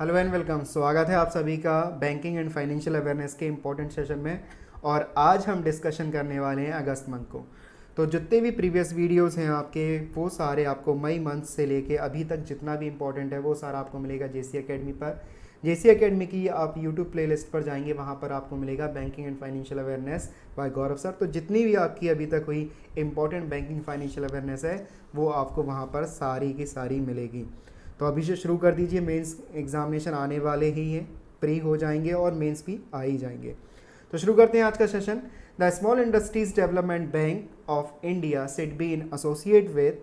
Hello and welcome. स्वागत है आप सभी का बैंकिंग एंड फाइनेंशियल अवेयरनेस के इम्पोर्टेंट सेशन में। और आज हम डिस्कशन करने वाले हैं अगस्त मंथ को। तो जितने भी प्रीवियस वीडियोस हैं आपके, वो सारे आपको मई मंथ से लेके अभी तक जितना भी इम्पोर्टेंट है वो सारा आपको मिलेगा जेसी एकेडमी पर। जेसी एकेडमी की आप यूट्यूब प्लेलिस्ट पर जाएंगे, वहाँ पर आपको मिलेगा banking and financial awareness by Gaurav sir. तो जितनी भी आपकी अभी तक हुई इंपॉर्टेंट बैंकिंग फाइनेंशियल अवेयरनेस है वो आपको वहाँ पर सारी की सारी मिलेगी। तो अभी से शुरू कर दीजिए। मेंस एग्जामिनेशन आने वाले ही हैं, प्री हो जाएंगे और मेंस भी आ ही जाएंगे। तो शुरू करते हैं आज का session. The Small Industries Development Bank of India SIDBI in associate with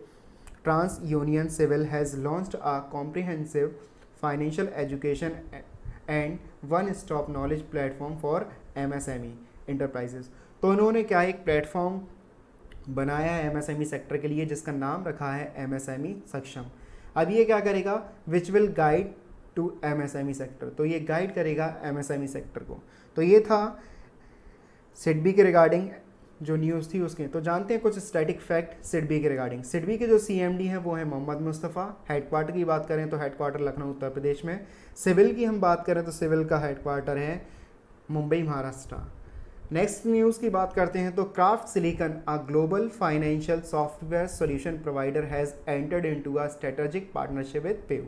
Trans Union CIBIL has launched a comprehensive financial education and one stop knowledge platform for MSME enterprises. तो इन्होंने क्या एक प्लेटफॉर्म बनाया है एमएसएमई सेक्टर के लिए, जिसका नाम रखा है एमएसएमई सक्षम। अब ये क्या करेगा, which will guide to MSME sector. तो ये गाइड करेगा एमएसएमई सेक्टर को। तो ये था सिडबी के रिगार्डिंग जो न्यूज़ थी उसके। तो जानते हैं कुछ स्टैटिक फैक्ट सिडबी के रिगार्डिंग। सिडबी के जो सीएमडी हैं वो हैं मोहम्मद मुस्तफ़ा। हेडक्वार्टर की बात करें तो हेडक्वार्टर लखनऊ उत्तर प्रदेश में। सिविल की हम बात करें तो सिविल का हेडक्वार्टर है मुंबई महाराष्ट्र। नेक्स्ट न्यूज़ की बात करते हैं तो craft silicon a global financial software solution provider has entered into a strategic partnership with PayU.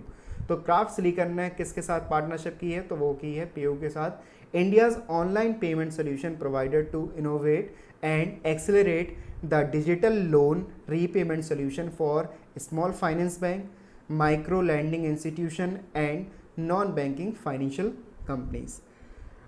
तो क्राफ्ट सिलिकॉन ने किसके साथ पार्टनरशिप की है, तो वो की है पेयू के साथ। India's online payment solution provider to innovate and accelerate the digital loan repayment solution for small finance bank, micro lending institution and non banking financial companies.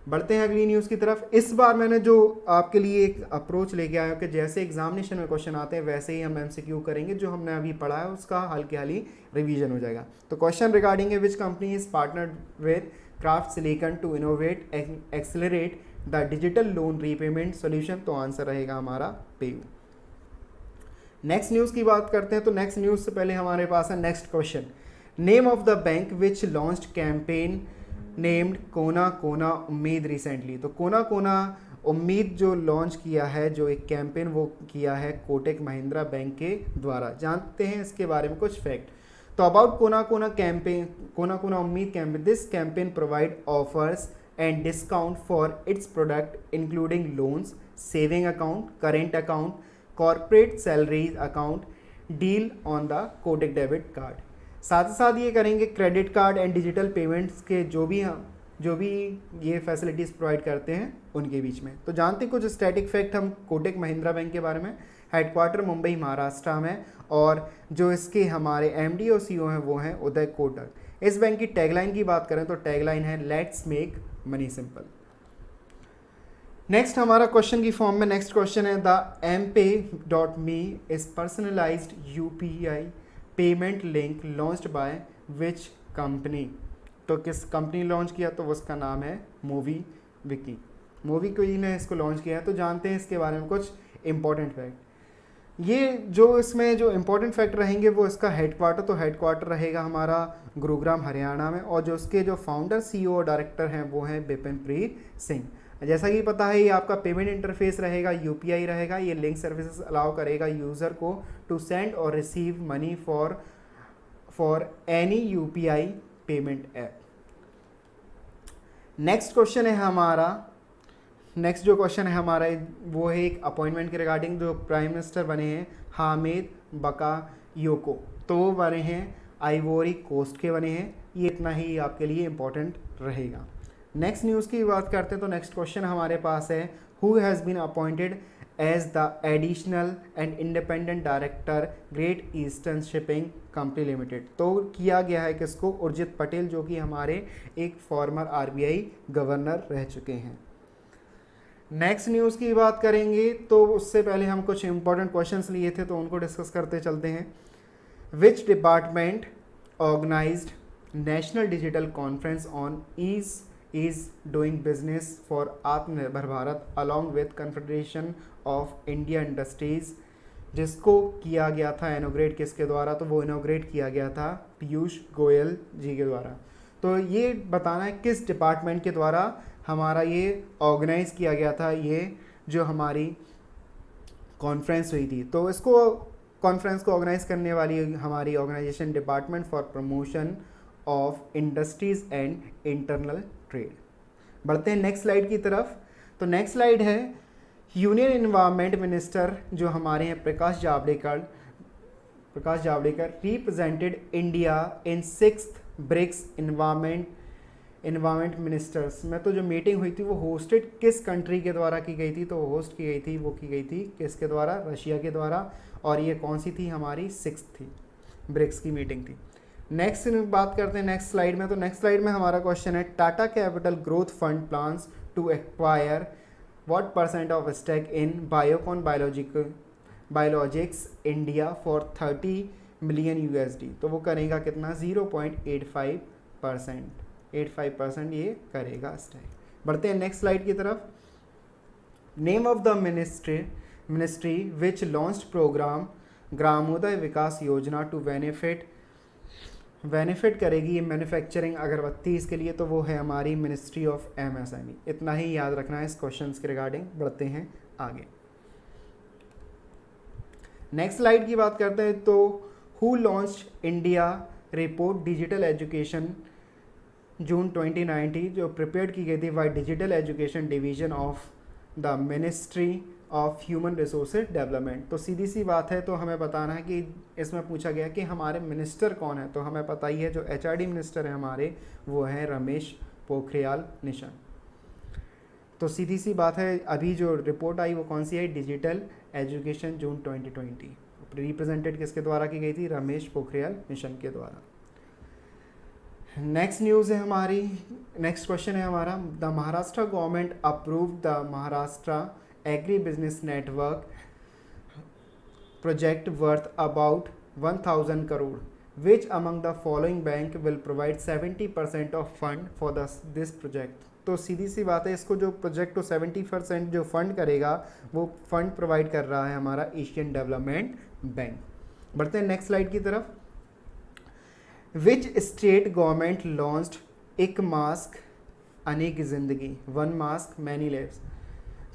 बढ़ते हैं अगली न्यूज़ की तरफ। इस बार मैंने जो आपके लिए एक अप्रोच लेके आया हूँ कि जैसे एग्जामिनेशन में क्वेश्चन आते हैं वैसे ही हम एमसीक्यू करेंगे। जो हमने अभी पढ़ा है उसका हल्की हाली रिवीजन हो जाएगा। तो क्वेश्चन रिगार्डिंग है which company is partnered with Craft Silicon to innovate accelerate the digital loan repayment solution. तो आंसर रहेगा हमारा पेयू। नेक्स्ट न्यूज़ की बात करते हैं। तो नेक्स्ट न्यूज़ से पहले हमारे पास है next question. Name of the bank which launched campaign named कोना कोना उम्मीद रिसेंटली। तो कोना कोना उम्मीद जो लॉन्च किया है, जो एक कैंपेन वो किया है कोटक महिंद्रा बैंक के द्वारा। जानते हैं इसके बारे में कुछ फैक्ट। तो अबाउट कोना कोना कैंपेन, कोना कोना उम्मीद campaign, this campaign provide offers and discount for its product including loans, saving account, current account, corporate salaries account, deal on the Kotak debit card. साथ ही साथ ये करेंगे credit card and digital payments के जो भी ये फैसिलिटीज़ प्रोवाइड करते हैं उनके बीच में। तो जानते कुछ स्टैटिक फैक्ट हम कोटक महिंद्रा बैंक के बारे में। हेडक्वार्टर मुंबई महाराष्ट्र में, और जो इसके हमारे एमडी और सीईओ हैं वो हैं उदय कोटक। इस बैंक की टैगलाइन की बात करें तो टैगलाइन है let's make money simple. Next हमारा क्वेश्चन की फॉर्म में नेक्स्ट क्वेश्चन है the mpay.me is personalised UPI payment link launched by which company. तो किस कंपनी लॉन्च किया, तो उसका नाम है मूवी विकी। मूवी क्वी ने इसको लॉन्च किया है। तो जानते हैं इसके बारे में कुछ इंपॉर्टेंट फैक्ट। ये जो इसमें जो इंपॉर्टेंट फैक्ट रहेंगे वो इसका हेडक्वार्टर, तो हेडक्वार्टर रहेगा हमारा गुरुग्राम हरियाणा में। और जो उसके जो फाउंडर सीईओ और डायरेक्टर हैं वो हैं बिपिन प्रीत सिंह। जैसा कि पता है ये आपका पेमेंट इंटरफेस रहेगा, यूपीआई रहेगा। ये लिंक सर्विसेज अलाउ करेगा यूज़र को टू सेंड और receive money for any UPI payment app. Next question है हमारा, नेक्स्ट जो क्वेश्चन है हमारा वो है एक अपॉइंटमेंट के रिगार्डिंग। जो प्राइम मिनिस्टर बने हैं हामिद बकायोको, तो वो बने हैं आइवोरी कोस्ट के बने हैं। ये इतना ही आपके लिए इंपॉर्टेंट रहेगा। नेक्स्ट न्यूज़ की बात करते हैं तो नेक्स्ट क्वेश्चन हमारे पास है who has been appointed as the additional and independent director Great Eastern Shipping Company Limited. तो किया गया है किसको, उर्जित पटेल, जो कि हमारे एक फॉर्मर आरबीआई गवर्नर रह चुके हैं। नेक्स्ट न्यूज़ की बात करेंगे तो उससे पहले हम कुछ इंपॉर्टेंट क्वेश्चंस लिए थे तो उनको डिस्कस करते चलते हैं। Which department organized national digital conference on ease is doing business for आत्मनिर्भर Bharat along with Confederation of India Industries, जिसको किया गया था इनोग्रेट किसके द्वारा, तो वो इनोग्रेट किया गया था पीयूष गोयल जी के द्वारा। तो ये बताना है किस डिपार्टमेंट के द्वारा हमारा ये ऑर्गेनाइज किया गया था, ये जो हमारी कॉन्फ्रेंस हुई थी। तो इसको कॉन्फ्रेंस को ऑर्गेनाइज करने वाली हमारी organisation department for promotion of industries and internal trade. बढ़ते हैं नेक्स्ट स्लाइड की तरफ। तो नेक्स्ट स्लाइड है यूनियन एनवायरनमेंट मिनिस्टर जो हमारे हैं Prakash Javadekar represented India in 6th BRICS environment ministers में। तो जो मीटिंग हुई थी वो होस्टेड किस कंट्री के द्वारा की गई थी? तो होस्ट की गई थी, वो की गई थी किसके द्वारा? रशिया के द्वारा। और ये कौन सी थी? हमारी 6th थी, ब्रिक्स की मीटिंग थी। नेक्स्ट बात करते हैं नेक्स्ट स्लाइड में। तो नेक्स्ट स्लाइड में हमारा क्वेश्चन है Tata capital growth fund plans to acquire what % of stake in Biocon biologics India for 30 million USD। तो वो करेगा कितना? 0.85%। 85% ये करेगा स्टेक। बढ़ते हैं नेक्स्ट स्लाइड की तरफ। Name of the ministry which launched programme Gramodaya Vikas Yojana to benefit करेगी ये मैन्युफैक्चरिंग अगरबत्ती इसके लिए। तो वो है हमारी मिनिस्ट्री ऑफ MSME। इतना ही याद रखना है इस क्वेश्चन के रिगार्डिंग। बढ़ते हैं आगे। नेक्स्ट स्लाइड की बात करते हैं। तो who launched India report digital education June 2019 जो प्रिपेयर की गई थी by digital education division of the ministry of human resources development. तो सीधी सी बात है, तो हमें बताना है कि इसमें पूछा गया कि हमारे मिनिस्टर कौन है। तो हमें पता ही है जो HRD मिनिस्टर है हमारे वो हैं रमेश पोखरियाल निशंक। तो सीधी सी बात है, अभी जो रिपोर्ट आई वो कौन सी है? डिजिटल एजुकेशन जून 2020। रिप्रेजेंटेड किसके द्वारा की गई थी? रमेश पोखरियाल निशंक के द्वारा। नेक्स्ट न्यूज़ है हमारी, नेक्स्ट क्वेश्चन है हमारा the Maharashtra government approve the Maharashtra agri business network project worth about 1000 crore which among the following bank will provide 70% of fund for this project. तो सीधी सी बात है, इसको जो प्रोजेक्ट को 70% जो फंड करेगा वो फंड प्रोवाइड कर रहा है हमारा एशियन डेवलपमेंट बैंक। बढ़ते हैं नेक्स्ट स्लाइड की तरफ। विच स्टेट गवर्नमेंट लॉन्च्ड एक मास्क अनेक ज़िंदगी, वन मास्क मैनी लाइव्स।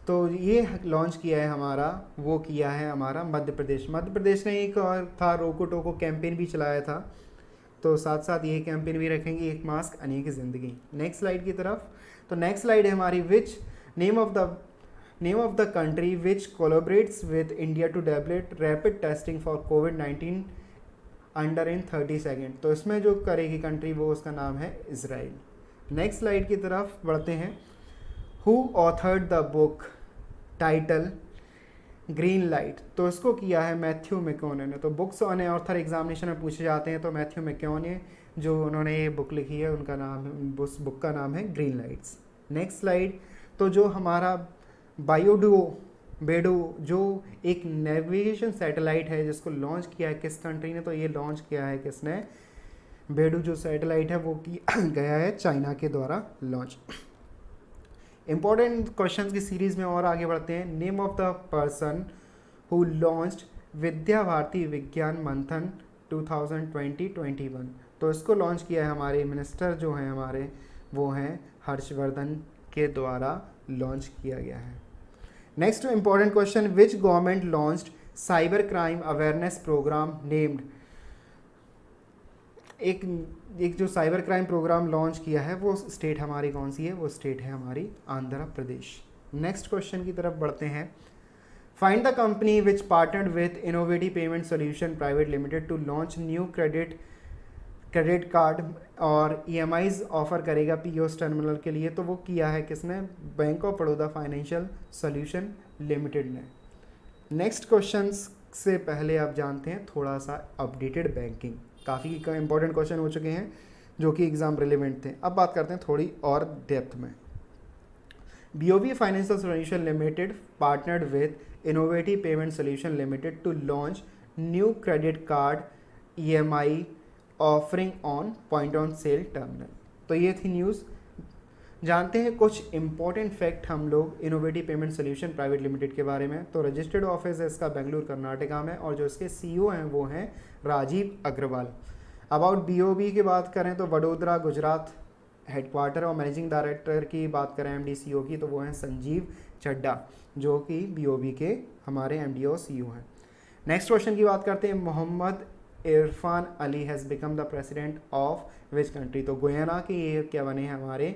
तो ये लॉन्च किया है हमारा, वो किया है हमारा मध्य प्रदेश। मध्य प्रदेश ने एक और था रोको टोको कैंपेन भी चलाया था, तो साथ साथ ये कैंपेन भी रखेंगे, एक मास्क अनेक ज़िंदगी। नेक्स्ट स्लाइड की तरफ। तो नेक्स्ट स्लाइड है हमारी which name of the country which collaborates with India to develop rapid testing for कोविड-19 अंडर इन 30 सेकेंड। तो इसमें जो करेगी कंट्री वो उसका नाम है इजराइल। नेक्स्ट स्लाइड की तरफ बढ़ते हैं। Who authored the book title green light. तो इसको किया है मैथ्यू मैकॉने ने। तो बुक्स ऑन ऑथर एग्जामिनेशन में पूछे जाते हैं, तो मैथ्यू मैकॉने जो उन्होंने ये बुक लिखी है उनका नाम, उस बुक का नाम है ग्रीन लाइट्स। Next slide. तो जो हमारा बेडो जो एक नेविगेशन सैटेलाइट है जिसको लॉन्च किया है किस कंट्री ने? तो ये लॉन्च किया है किसने? बेडू जो सैटेलाइट है वो किया गया है चाइना के द्वारा लॉन्च। इंपॉर्टेंट क्वेश्चंस की सीरीज में और आगे बढ़ते हैं। Name of the person who launched Vidya Bharati Vigyan Manthan 2020-21। तो इसको लॉन्च किया है हमारे मिनिस्टर जो हैं हमारे वो हैं हर्षवर्धन के द्वारा लॉन्च किया गया है। Next important question, which government launched cyber crime awareness program named. एक जो साइबर क्राइम प्रोग्राम लॉन्च किया है वो स्टेट हमारी कौन सी है? वो स्टेट है हमारी आंध्र प्रदेश। नेक्स्ट क्वेश्चन की तरफ बढ़ते हैं। Find the company which partnered with innovative payment solution private limited to launch new credit card और EMIs ऑफर करेगा POS टर्मिनल के लिए। तो वो किया है किसने? Bank of Baroda financial solution limited ने। नेक्स्ट क्वेश्चन से पहले आप जानते हैं थोड़ा सा अपडेटेड बैंकिंग, काफ़ी इंपॉर्टेंट क्वेश्चन हो चुके हैं जो कि एग्ज़ाम रिलेवेंट थे। अब बात करते हैं थोड़ी और डेप्थ में। BOB financial solution limited partnered with innovative payment solution limited to launch new credit card EMI offering on point on sale terminal. तो ये थी न्यूज़। जानते हैं कुछ इंपॉर्टेंट फैक्ट हम लोग innovative payment solution private limited के बारे में। तो रजिस्टर्ड ऑफिस है इसका बेंगलुरु कर्नाटका में और जो इसके CEO हैं वो हैं राजीव अग्रवाल। अबाउट BOB की बात करें तो वडोदरा गुजरात हेडक्वार्टर और मैनेजिंग डायरेक्टर की बात करें MD CEO की तो वो हैं संजीव चड्डा जो कि BOB के हमारे MD और CEO हैं। नेक्स्ट क्वेश्चन की बात करते हैं। Mohammad Irfan Ali has become the president of which country. तो गुयाना के ये क्या बने हैं, हमारे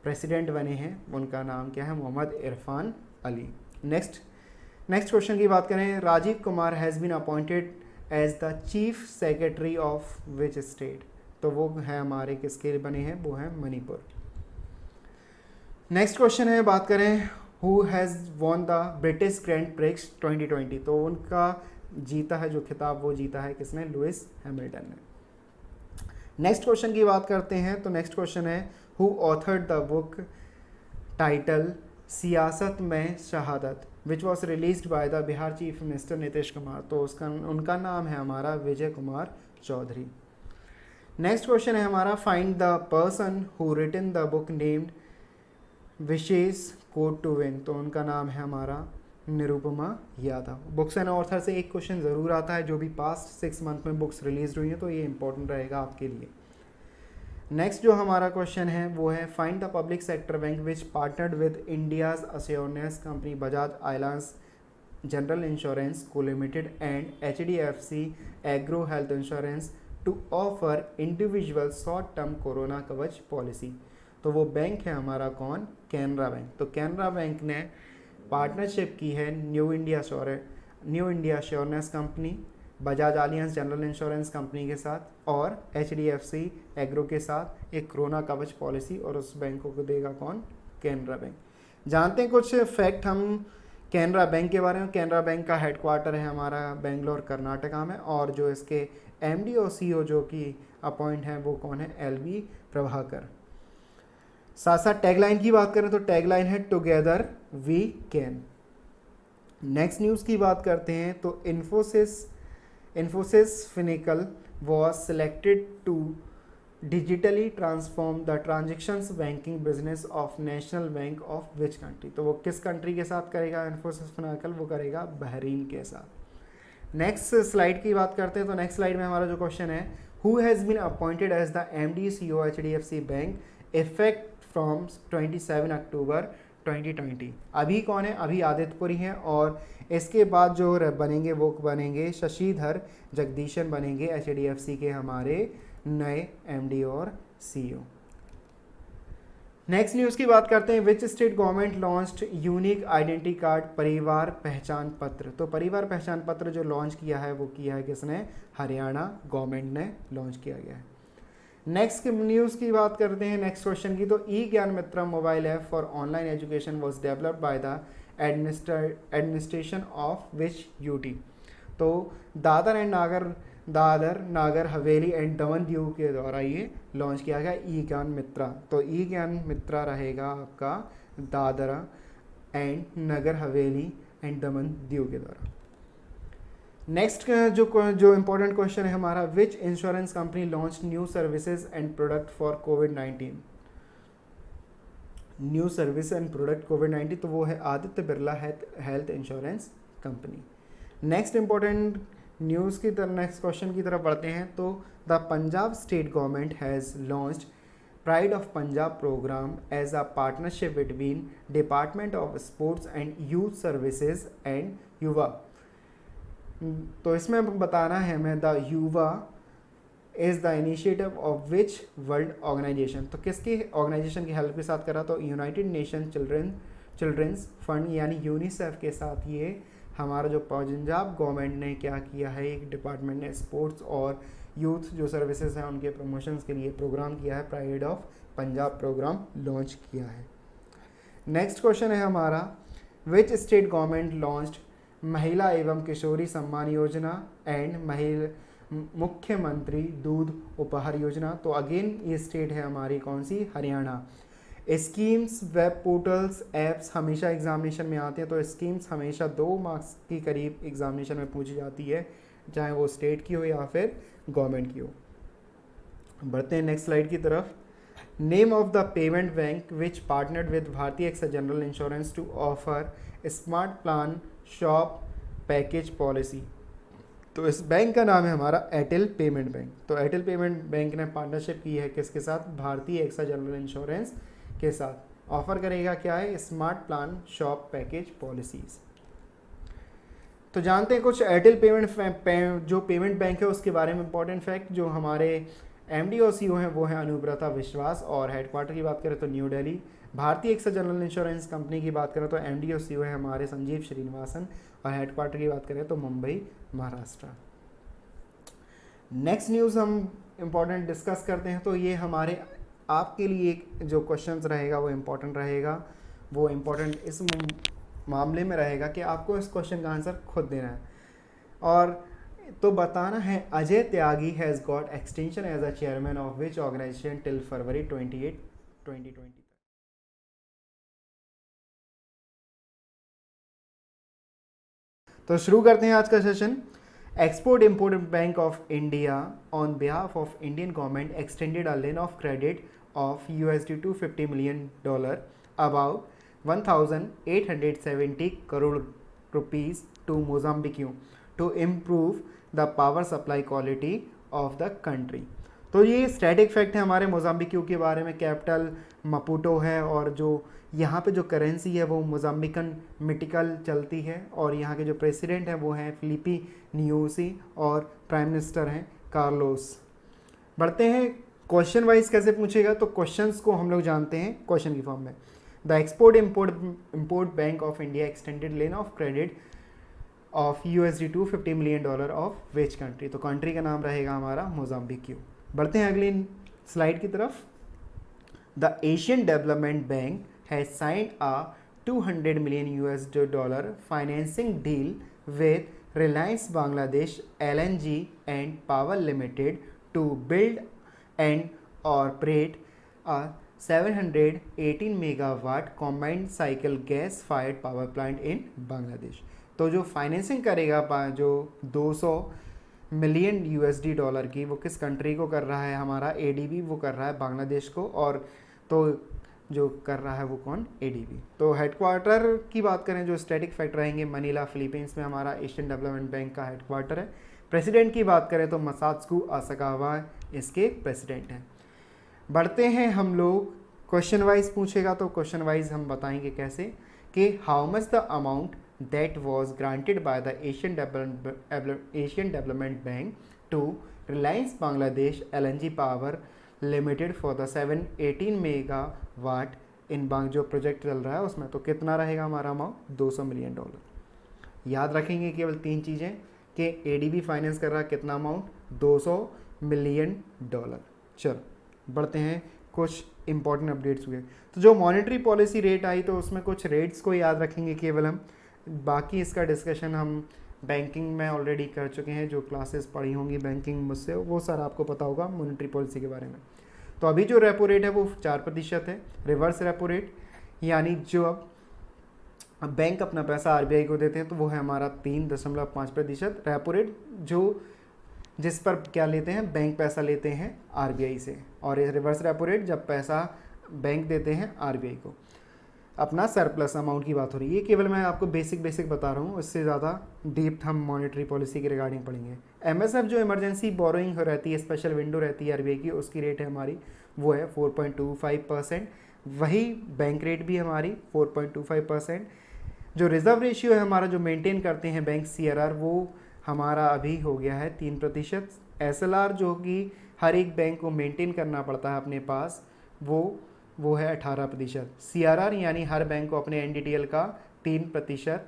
प्रेसिडेंट बने हैं, उनका नाम क्या है, मोहम्मद इरफान अली। नेक्स्ट क्वेश्चन की बात करें, Rajeev Kumar has been appointed as the chief secretary of which state. तो वो है हमारे किसके बने हैं, वो है मणिपुर। नेक्स्ट क्वेश्चन है, बात करें who has won the British grand prix 2020। तो उनका जीता है जो खिताब, वो जीता है किसने, लुइस हैमिल्टन ने। नेक्स्ट क्वेश्चन की बात करते हैं, तो नेक्स्ट क्वेश्चन है who authored the book titled Siyasat mein Shahadat which was released by the Bihar chief minister Nitish Kumar. तो उनका नाम है हमारा विजय कुमार चौधरी। नेक्स्ट क्वेश्चन है हमारा, find the person who written the book named Vishesh code to win. तो उनका नाम है हमारा Nirupama Yadav. Books and author से एक क्वेश्चन ज़रूर आता है, जो भी पास्ट 6 मंथ में बुक्स रिलीज हुई हैं, तो ये इंपॉर्टेंट रहेगा आपके लिए। नेक्स्ट जो हमारा क्वेश्चन है वो है, find the public sector bank which partnered with India's assurance company Bajaj Allianz general insurance co limited and HDFC एग्रो health insurance to offer individual short term corona Kavach policy. तो वो बैंक है हमारा कौन, कैनरा बैंक। तो कैनरा बैंक ने पार्टनरशिप की है new India श्योरेंस company, Bajaj alliance general insurance company के साथ और HDFC एग्रो के साथ एक कोरोना कवच पॉलिसी, और उस बैंक को देगा कौन, कैनरा बैंक। जानते हैं कुछ फैक्ट हम कैनरा बैंक के बारे में। कैनरा बैंक का हेडक्वार्टर है हमारा बेंगलोर कर्नाटका में, और जो इसके MD और CEO जो कि अपॉइंट हैं वो कौन है, LV प्रभाकर। साथ साथ टैगलाइन की बात करें तो टैगलाइन है together we can. Next news की बात करते हैं तो Infosys Finacle was selected to digitally transform the transactions banking business of national bank of which country. तो वो किस कंट्री के साथ करेगा इन्फोसिस फिनिकल, वो करेगा बहरीन के साथ। नेक्स्ट स्लाइड की बात करते हैं तो नेक्स्ट स्लाइड में हमारा जो क्वेश्चन है, who has been appointed as the MD CEO HDFC bank effect from 27 October 2020। अभी कौन है, अभी आदित्यपुरी हैं, और इसके बाद जो बनेंगे वो बनेंगे शशिधर जगदीशन बनेंगे HDFC के हमारे नए MD और CEO। नेक्स्ट न्यूज़ की बात करते हैं, which state government launched unique identity card परिवार पहचान पत्र। तो परिवार पहचान पत्र जो लॉन्च किया है वो किया है किसने, हरियाणा गवर्नमेंट ने लॉन्च किया गया है। नेक्स्ट न्यूज़ की बात करते हैं नेक्स्ट क्वेश्चन की, तो e Gyan Mitra mobile app for online education was developed by the administration of which UT। तो दादर नागर हवेली एंड दमन दीव के द्वारा ये लॉन्च किया गया ई ज्ञान मित्रा। तो ई ज्ञान मित्रा रहेगा आपका दादरा एंड नगर हवेली एंड दमन दीव के द्वारा। नेक्स्ट जो इंपॉर्टेंट क्वेश्चन है हमारा, which insurance company launch new services and product for कोविड-19। न्यू सर्विस एंड प्रोडक्ट कोविड-19, तो वो है Aditya Birla health insurance company. Next important news की तरफ, नेक्स्ट क्वेश्चन की तरफ बढ़ते हैं, तो the Punjab state government has launched pride of Punjab program as a partnership between department of sports and youth services and Yuva. तो इसमें बताना है हमें, the Yuva is the initiative of which world organisation. तो किसकी ऑर्गेनाइजेशन की हेल्प के साथ करा, तो यूनाइटेड नेशन चिल्ड्रंस फंड यानी यूनिसेफ के साथ ये हमारा जो पंजाब गवर्नमेंट ने क्या किया है, एक डिपार्टमेंट ने स्पोर्ट्स और यूथ जो सर्विसेज हैं उनके प्रमोशंस के लिए प्रोग्राम किया है, pride of Punjab programme launch किया है। नेक्स्ट क्वेश्चन है हमारा, विच स्टेट गवर्नमेंट लॉन्च्ड महिला एवं किशोरी सम्मान योजना एंड मुख्यमंत्री दूध उपहार योजना। तो अगेन ये स्टेट है हमारी कौन सी, Haryana. Schemes, web portals, apps हमेशा एग्जामिनेशन में आते हैं, तो स्कीम्स हमेशा 2 मार्क्स की करीब एग्जामिनेशन में पूछी जाती है, चाहे वो स्टेट की हो या फिर गवर्नमेंट की हो। बढ़ते हैं नेक्स्ट स्लाइड की तरफ। Name of the payment bank which partnered with Bharti AXA general insurance to offer smart plan shop package policy. तो इस बैंक का नाम है हमारा एयरटेल पेमेंट बैंक। तो एयरटेल पेमेंट बैंक ने पार्टनरशिप की है किसके साथ, भारतीय एक्सा जनरल इंश्योरेंस के साथ। ऑफर करेगा क्या है, smart plan shop package policies. तो जानते हैं कुछ एयरटेल जो पेमेंट बैंक है उसके बारे में इंपॉर्टेंट फैक्ट। जो हमारे एमडी और सीईओ हैं वो हैं अनुब्रता विश्वास, और हेडक्वार्टर की बात करें तो न्यू दिल्ली। भारतीय एक्सा जनरल इंश्योरेंस कंपनी की बात करें तो एमडी और सीईओ है हमारे संजीव श्रीनिवासन, और हेडक्वार्टर की बात करें तो मुंबई महाराष्ट्र। नेक्स्ट न्यूज़ हम इम्पॉर्टेंट डिस्कस करते हैं। तो ये हमारे आपके लिए एक जो क्वेश्चन रहेगा वो इम्पॉर्टेंट रहेगा। वो इम्पॉर्टेंट इस मामले में रहेगा कि आपको इस क्वेश्चन का आंसर खुद देना है और तो बताना है Ajay Tyagi has got extension as a chairman of which organization till February 28, 2020। तो शुरू करते हैं आज का session. Export import bank of India on behalf of Indian government extended a line of credit of USD $250 million about 1,870 crore rupees to Mozambique to improve the power supply quality of the country। तो ये static fact है हमारे Mozambique के बारे में। Capital मपूटो है और जो यहाँ पे जो करेंसी है वो मोजाम्बिकन मिटिकल चलती है, और यहाँ के जो प्रेसिडेंट हैं वो हैं फिलिपी न्यूसी, और प्राइम मिनिस्टर हैं कार्लोस। बढ़ते हैं क्वेश्चन वाइज कैसे पूछेगा। तो क्वेश्चंस को हम लोग जानते हैं क्वेश्चन की फॉर्म में। The export import bank of India extended line of credit of USD $250 million of which country. तो कंट्री का नाम रहेगा हमारा मोजाम्बिक। बढ़ते हैं अगली स्लाइड की तरफ। The Asian development bank has signed a $200 million financing deal with Reliance Bangladesh LNG and power limited to build and operate a 718 megawatt combined cycle gas fired power plant in Bangladesh. तो जो फाइनेंसिंग करेगा जो 200 million USD की, वो किस country को कर रहा है हमारा ADB, वो कर रहा है बांग्लादेश को। और तो जो कर रहा है वो कौन, ADB। तो हेडक्वार्टर की बात करें जो स्टैटिक फैक्ट रहेंगे मनीला फिलीपींस में हमारा एशियन डेवलपमेंट बैंक का हेडक्वार्टर है। प्रेसिडेंट की बात करें तो मसात्सुको असाकावा इसके प्रेसिडेंट हैं। बढ़ते हैं हम लोग क्वेश्चन वाइज पूछेगा तो क्वेश्चन वाइज हम बताएंगे कैसे कि how much the amount that was granted by the Asian development bank to Reliance Bangladesh LNG power limited for the 718 megawatt in जो प्रोजेक्ट चल रहा है उसमें। तो कितना रहेगा हमारा अमाउंट, $200 मिलियन। याद रखेंगे केवल 3 चीज़ें कि ADB फाइनेंस कर रहा है कितना अमाउंट, $200 मिलियन। चलो बढ़ते हैं, कुछ इंपॉर्टेंट अपडेट्स हुए। तो जो मॉनेटरी पॉलिसी रेट आई तो उसमें कुछ रेट्स को याद रखेंगे केवल हम, बाकी इसका डिस्कशन हम बैंकिंग में ऑलरेडी कर चुके हैं। जो क्लासेस पढ़ी होंगी बैंकिंग मुझसे वो सर आपको पता होगा मॉनेटरी पॉलिसी के बारे में। तो अभी जो रेपो रेट है वो 4% है, रिवर्स रेपो रेट, यानी जो अब बैंक अपना पैसा RBI को देते हैं तो वो है हमारा 3.5% रेपो रेट, जो जिस पर क्या लेते हैं, बैंक पैसा लेते हैं RBI से। और रिवर्स रेपो रेट जब पैसा बैंक देते हैं RBI को, अपना सरप्लस अमाउंट की बात हो रही है। ये केवल मैं आपको बेसिक बता रहा हूँ, इससे ज़्यादा डीप हम मॉनेटरी पॉलिसी के रिगार्डिंग पढ़ेंगे। MSF जो इमरजेंसी बोरोइंग रहती है, स्पेशल विंडो रहती है RBI की, उसकी रेट है हमारी वो है 4.25%। वही बैंक रेट भी हमारी 4.25%। जो रिज़र्व रेशियो है हमारा जो मेंटेन करते हैं बैंक CRR, वो हमारा अभी हो गया है 3%। SLR जो कि हर एक बैंक को मेंटेन करना पड़ता है अपने पास, वो है 18%। CRR यानी हर बैंक को अपने NDTL का 3%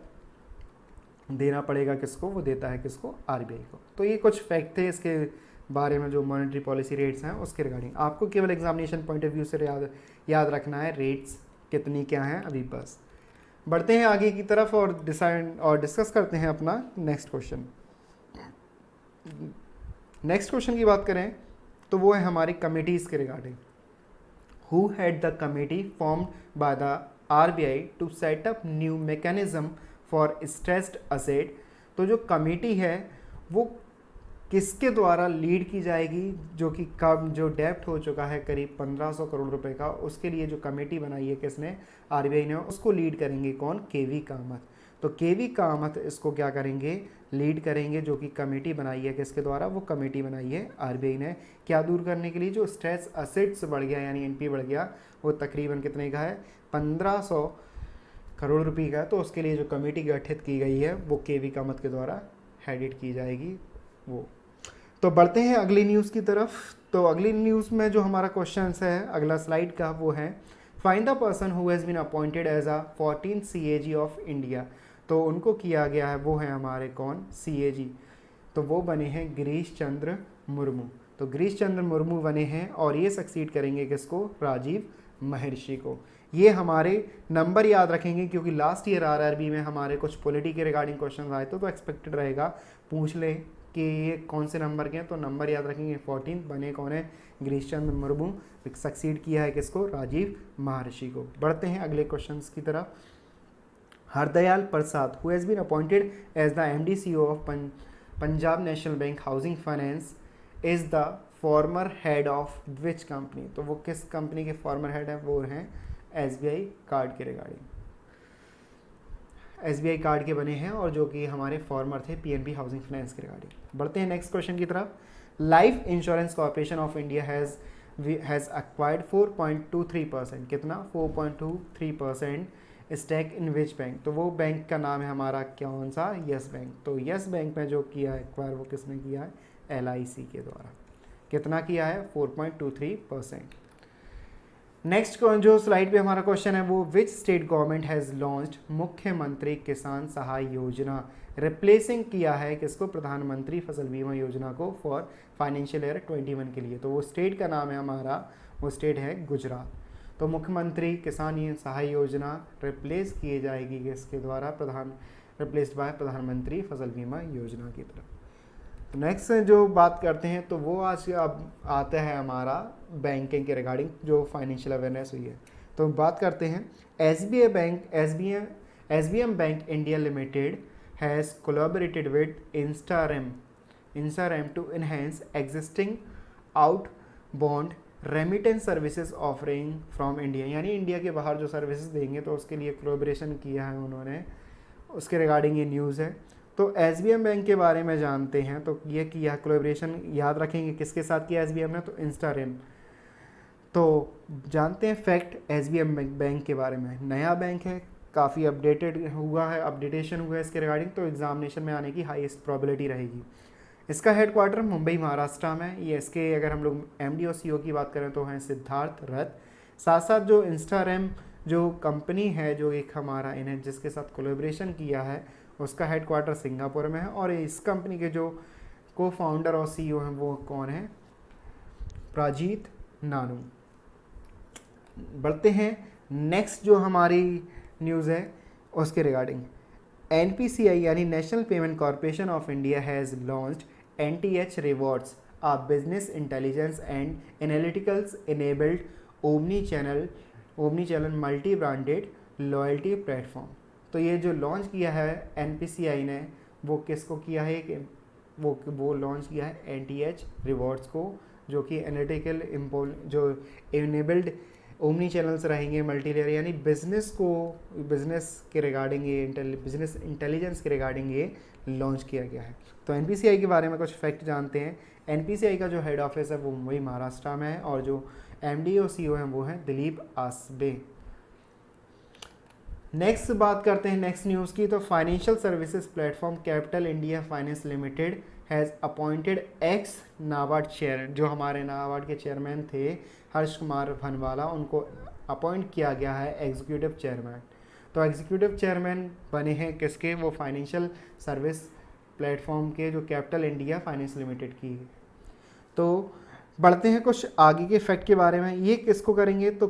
देना पड़ेगा। किसको, वो देता है किसको, RBI को। तो ये कुछ फैक्ट थे इसके बारे में जो मॉनेटरी पॉलिसी रेट्स हैं उसके रिगार्डिंग। आपको केवल एग्जामिनेशन पॉइंट ऑफ व्यू से याद रखना है रेट्स कितनी क्या हैं अभी बस। बढ़ते हैं आगे की तरफ और डिस्कस करते हैं अपना नेक्स्ट क्वेश्चन। नेक्स्ट क्वेश्चन की बात करें तो वो है हमारी कमिटीज़ के regarding. Who had the committee formed by the RBI to set up new mechanism for stressed asset. तो जो कमेटी है वो किसके द्वारा लीड की जाएगी, जो कि कब जो डेप्ट हो चुका है करीब 1500 करोड़ रुपए का, उसके लिए जो कमेटी बनाई है किसने, RBI ने, उसको लीड करेंगे कौन, KV कामत। तो KV कामत इसको क्या करेंगे, लीड करेंगे। जो कि कमेटी बनाई है किसके द्वारा, वो कमेटी बनाई है RBI ने, क्या दूर करने के लिए, जो स्ट्रेस असेट्स बढ़ गया यानी NP बढ़ गया, वो तकरीबन कितने का है, 1500 करोड़ रुपये का, तो उसके लिए जो कमेटी गठित की गई है वो केवी कामत के द्वारा हेडिट की जाएगी वो। तो बढ़ते हैं अगली न्यूज़ की तरफ। तो अगली न्यूज़ में जो हमारा क्वेश्चन है अगला स्लाइड का वो है, find the person who has been appointed as a 14th CAG of India. तो उनको किया गया है, वो है हमारे कौन, CAG। तो वो बने हैं गिरीश चंद्र मुर्मू। तो गिरीश चंद्र मुर्मू बने हैं और ये सक्सीड करेंगे किसको, राजीव महर्षि को। ये हमारे नंबर याद रखेंगे क्योंकि लास्ट ईयर RRB में हमारे कुछ पॉलिटी के रिगार्डिंग क्वेश्चन आए तो एक्सपेक्टेड रहेगा पूछ ले कि ये कौन से नंबर के हैं, तो नंबर याद रखेंगे। 14 बने कौन है, गिरीश चंद्र मुर्मू। सक्सीड किया है किसको, राजीव महर्षि को। बढ़ते हैं अगले क्वेश्चन की तरफ। Hardayal Prasad who has been appointed as the MD CEO of Punjab national bank housing finance is the former head of which company. तो वो किस कंपनी के फॉर्मर हेड है, वो हैं SBI कार्ड के रिगार्डिंग, SBI कार्ड के बने हैं और जो कि हमारे फॉर्मर थे PNB हाउसिंग फाइनेंस के रिगार्डिंग। बढ़ते हैं नेक्स्ट क्वेश्चन की तरफ। Life insurance corporation of India has acquired 4.23%, कितना, 4.23% स्टेक इन विच बैंक। तो वो बैंक का नाम है हमारा कौन सा, यस बैंक। तो यस बैंक में जो किया है एक्वायर वो किसने किया है, LIC के द्वारा। कितना किया है, 4.23%। नेक्स्ट जो स्लाइड पे हमारा क्वेश्चन है वो, which state government has launched मुख्यमंत्री किसान सहाय योजना, रिप्लेसिंग किया है किसको, प्रधानमंत्री फसल बीमा योजना को फॉर फाइनेंशियल ईयर 21 के लिए। तो वो स्टेट का नाम है हमारा, वो स्टेट है गुजरात। तो मुख्यमंत्री किसान सहाय योजना रिप्लेस किए जाएगी किसके द्वारा, रिप्लेस्ड बाय प्रधानमंत्री फसल बीमा योजना की तरफ। तो नेक्स्ट जो बात करते हैं तो वो आज अब आता है हमारा बैंकिंग के रिगार्डिंग जो फाइनेंशियल अवेयरनेस हुई है। तो बात करते हैं, SBM bank India limited has collaborated with Instarem to enhance existing outbound remittance services offering from India. यानी इंडिया के बाहर जो सर्विसेज देंगे तो उसके लिए कोलैबोरेशन किया है उन्होंने, उसके रिगार्डिंग ये न्यूज़ है। तो SBM बैंक के बारे में जानते हैं। तो ये किया कोलैबोरेशन, याद रखेंगे किसके साथ किया SBM ने, तो इंस्टारैम। तो जानते हैं फैक्ट SBM बैंक के बारे में। नया बैंक है, काफ़ी अपडेटेशन हुआ है इसके रिगार्डिंग, तो एग्जामिनेशन में आने की हाईएस्ट प्रोबेबिलिटी रहेगी। इसका हेडक्वार्टर मुंबई महाराष्ट्र में। ये इसके अगर हम लोग MD और CEO की बात करें तो हैं सिद्धार्थ रथ। साथ साथ जो इंस्टारैम जो कंपनी है जो एक हमारा इन्हें जिसके साथ कोलैबोरेशन किया है उसका हेडक्वार्टर सिंगापुर में है और इस कंपनी के जो को फाउंडर और CEO हैं वो कौन है, प्राजीत नानू। बढ़ते हैं नेक्स्ट जो हमारी न्यूज़ है उसके रिगार्डिंग। NPCI यानी national payment corporation of India has launched NTH rewards, a business intelligence and analyticals enabled omni channel multi branded loyalty platform. तो ये जो लॉन्च किया है NPCI ने वो किसको किया है कि वो लॉन्च किया है NTH रिवॉर्ड्स को, जो कि एनालिटिकल जो इनेबल्ड ओमनी चैनल्स रहेंगे मल्टी लेयर, यानी बिजनेस के रिगार्डिंग ये बिजनेस इंटेलिजेंस के रिगार्डिंग ये लॉन्च किया गया है। तो NPCI के बारे में कुछ फैक्ट जानते हैं। NPCI का जो हेड ऑफिस है वो मुंबई महाराष्ट्र में है और जो MD और CEO हैं वो हैं दिलीप आसबे। नेक्स्ट बात करते हैं नेक्स्ट न्यूज़ की। तो financial services platform capital India finance limited has appointed x NABARD chair, जो हमारे नाबार्ड के चेयरमैन थे हर्ष कुमार भनवाला, उनको अपॉइंट किया गया है एग्जीक्यूटिव चेयरमैन। तो एग्जीक्यूटिव चेयरमैन बने हैं किसके, वो फाइनेंशियल सर्विस प्लेटफॉर्म के जो कैपिटल इंडिया फाइनेंस लिमिटेड की। तो बढ़ते हैं कुछ आगे के फैक्ट के बारे में। ये किसको करेंगे, तो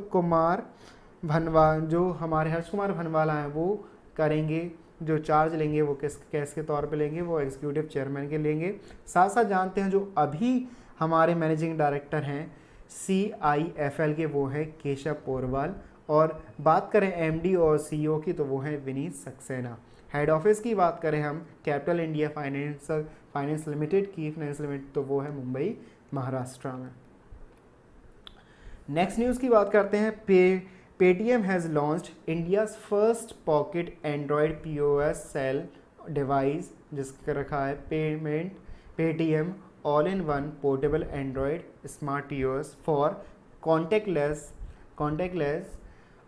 जो हमारे हर्ष कुमार भनवाला हैं वो करेंगे, जो चार्ज लेंगे वो कैश के तौर पे लेंगे, वो एग्जीक्यूटिव चेयरमैन के लेंगे। साथ साथ जानते हैं जो अभी हमारे मैनेजिंग डायरेक्टर हैं CIFL के वो हैं केशव पोरवाल, और बात करें MD और CEO की तो वो हैं विनीत सक्सेना। हेड ऑफिस की बात करें हम कैपिटल इंडिया फाइनेंस लिमिटेड की, तो वो है मुंबई महाराष्ट्र में। नेक्स्ट न्यूज़ की बात करते हैं। Paytm has launched India's first pocket android POS sale device, जिसका रखा है Paytm all in one portable android smart POS for contactless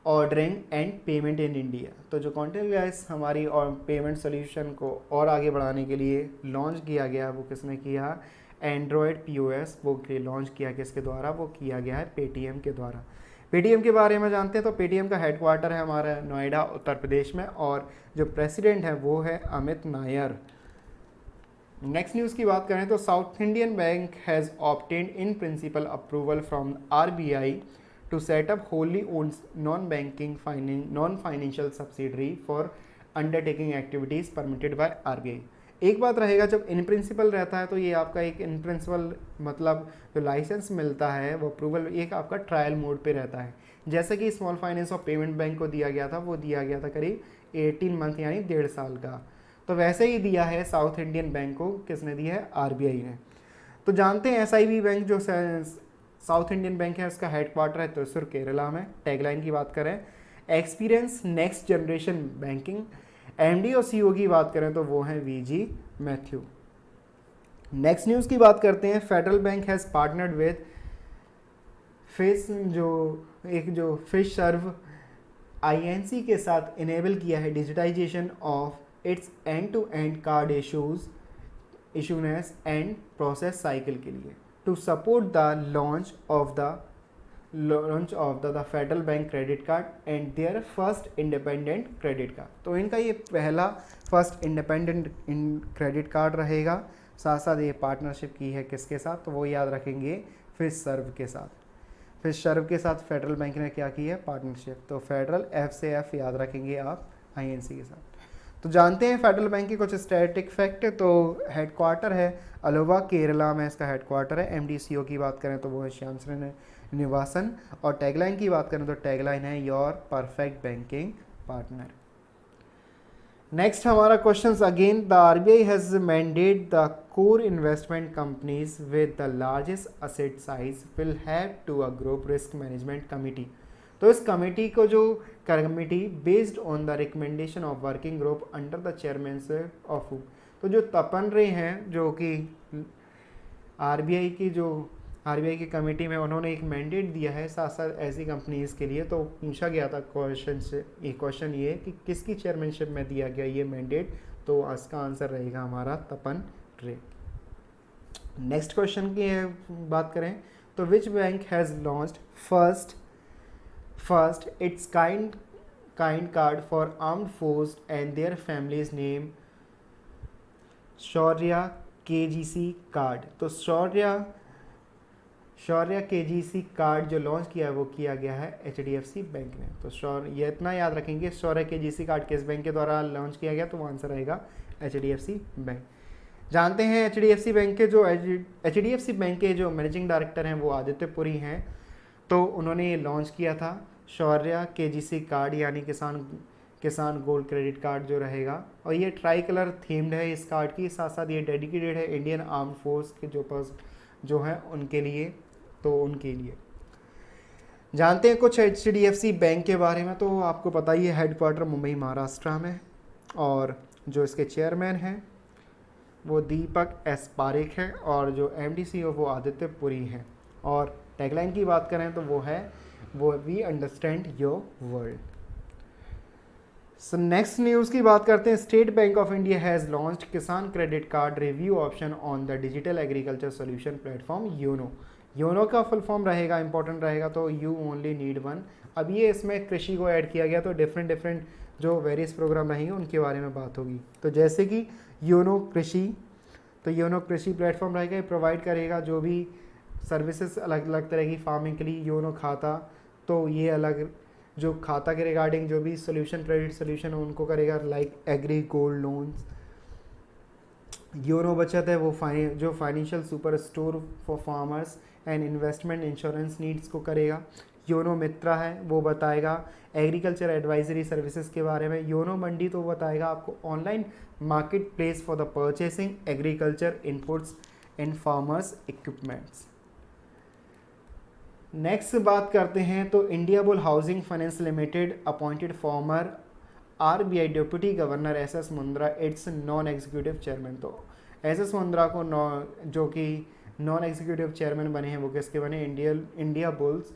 ordering and payment in India. तो जो कॉन्टेक्टलेस हमारी और पेमेंट सोल्यूशन को और आगे बढ़ाने के लिए लॉन्च किया गया, वो किसने किया? एंड्रॉयड POS वो लॉन्च किया किसके द्वारा? वो किया गया है पेटीएम के द्वारा। पेटीएम के बारे में जानते हैं तो पेटीएम का हेडक्वार्टर है हमारा नोएडा उत्तर प्रदेश में, और जो प्रेसिडेंट है वो है अमित नायर। नेक्स्ट न्यूज़ की बात करें तो South Indian bank has obtained in principle approval from RBI to set up wholly owned non financial subsidiary for undertaking activities permitted by RBI। एक बात रहेगा, जब इन प्रिंसिपल रहता है तो ये आपका एक इन प्रिंसिपल मतलब जो लाइसेंस मिलता है वो अप्रूवल एक आपका ट्रायल मोड पे रहता है। जैसे कि स्मॉल फाइनेंस और पेमेंट बैंक को दिया गया था, वो दिया गया था करीब 18 मंथ यानी 1.5 साल का। तो वैसे ही दिया है साउथ इंडियन बैंक को, किसने दिया है? RBI ने। तो जानते हैं SIB बैंक जो साउथ इंडियन बैंक है उसका हेडक्वार्टर है त्रिशूर केरला में। टैगलाइन की बात करें experience next generation banking. MD और CEO की बात करें तो वो हैं VG मैथ्यू। नेक्स्ट न्यूज़ की बात करते हैं federal bank has partnered with Fiserv INC के साथ इनेबल किया है digitization of its end to end card issuance and process cycle के लिए to support the launch of the federal bank credit card and their first independent credit card. तो इनका ये पहला फर्स्ट इंडिपेंडेंट क्रेडिट कार्ड रहेगा। साथ साथ ये पार्टनरशिप की है किसके साथ? तो वो याद रखेंगे फिश सर्व के साथ। फिश सर्व के साथ फेडरल बैंक ने क्या की है? पार्टनरशिप। तो फेडरल F से F याद रखेंगे आप INC के साथ। तो जानते हैं फेडरल बैंक के कुछ स्टैटिक फैक्ट। तो हेडक्वार्टर है अलोवा केरला में, इसका हेडक्वार्टर है। MD CEO की बात करें तो वो है श्याम श्रीनिवासन, और टैगलाइन की बात करें तो टैगलाइन है your perfect banking partner. Next हमारा question again the RBI has mandate the core investment companies with the largest asset size will have to a group risk management committee. तो इस कमेटी को जो committee based on the recommendation of working group under the chairmanship of, तो जो तपन रे हैं जो कि RBI की कमेटी में उन्होंने एक मैंडेट दिया है साथ साथ ऐसी कंपनीज के लिए। तो पूछा गया था क्वेश्चन ये कि किसकी चेयरमैनशिप में दिया गया ये मैंडेट? तो इसका आंसर रहेगा हमारा तपन रे। नेक्स्ट क्वेश्चन की बात करें तो विच bank has launched first its kind card for armed force and their families name Shaurya KGC card. तो शौर्य KGC कार्ड जो लॉन्च किया है वो किया गया है HDFC बैंक ने। तो ये इतना याद रखेंगे, शौर्य KGC कार्ड किस बैंक के द्वारा लॉन्च किया गया? तो वो आंसर रहेगा HDFC बैंक। जानते हैं HDFC बैंक के जो मैनेजिंग डायरेक्टर हैं वो आदित्य पुरी हैं। तो उन्होंने ये लॉन्च किया था शौर्य KGC कार्ड यानी किसान गोल्ड क्रेडिट कार्ड जो रहेगा, और ये ट्राई कलर थीम्ड है इस कार्ड की। साथ साथ ये डेडिकेटेड है इंडियन आर्म्ड फोर्स के जो हैं उनके लिए। तो उनके लिए जानते हैं कुछ HDFC बैंक के बारे में। तो आपको पता ही है हेडक्वार्टर मुंबई महाराष्ट्र में, और जो इसके चेयरमैन हैं वो दीपक S पारेख है, और जो MD CEO वो आदित्य पुरी हैं। और टैगलाइन की बात करें तो वो we understand your world. So next news की बात करते हैं state bank of India has launched Kisan credit card review option on the digital agriculture solution platform YONO का फुल फॉर्म रहेगा, इंपॉर्टेंट रहेगा तो यू ओनली नीड वन। अब ये इसमें कृषि को ऐड किया गया तो डिफरेंट जो वेरियस प्रोग्राम रहेंगे उनके बारे में बात होगी। तो जैसे कि योनो कृषि प्लेटफॉर्म रहेगा, ये प्रोवाइड करेगा जो भी सर्विसेज अलग अलग तरह की फार्मिंग के लिए। योनो खाता, तो ये अलग जो खाता के रिगार्डिंग जो भी सोल्यूशन क्रेडिट सोल्यूशन है उनको करेगा, like agree gold loans. YONO बचत है वो जो financial super store for farmers and investment insurance needs को करेगा। योनो मित्रा है वो बताएगा एग्रीकल्चर एडवाइजरी सर्विसेज के बारे में। योनो मंडी तो बताएगा आपको online market place for the purchasing agriculture inputs and farmers equipments. Next बात करते हैं तो India bull housing finance limited appointed farmer RBI deputy governor SS Mundra it's non executive chairman. तो SS मुंद्रा को जो कि नॉन एग्जीक्यूटिव चेयरमैन बने हैं वो किसके बने? India bulls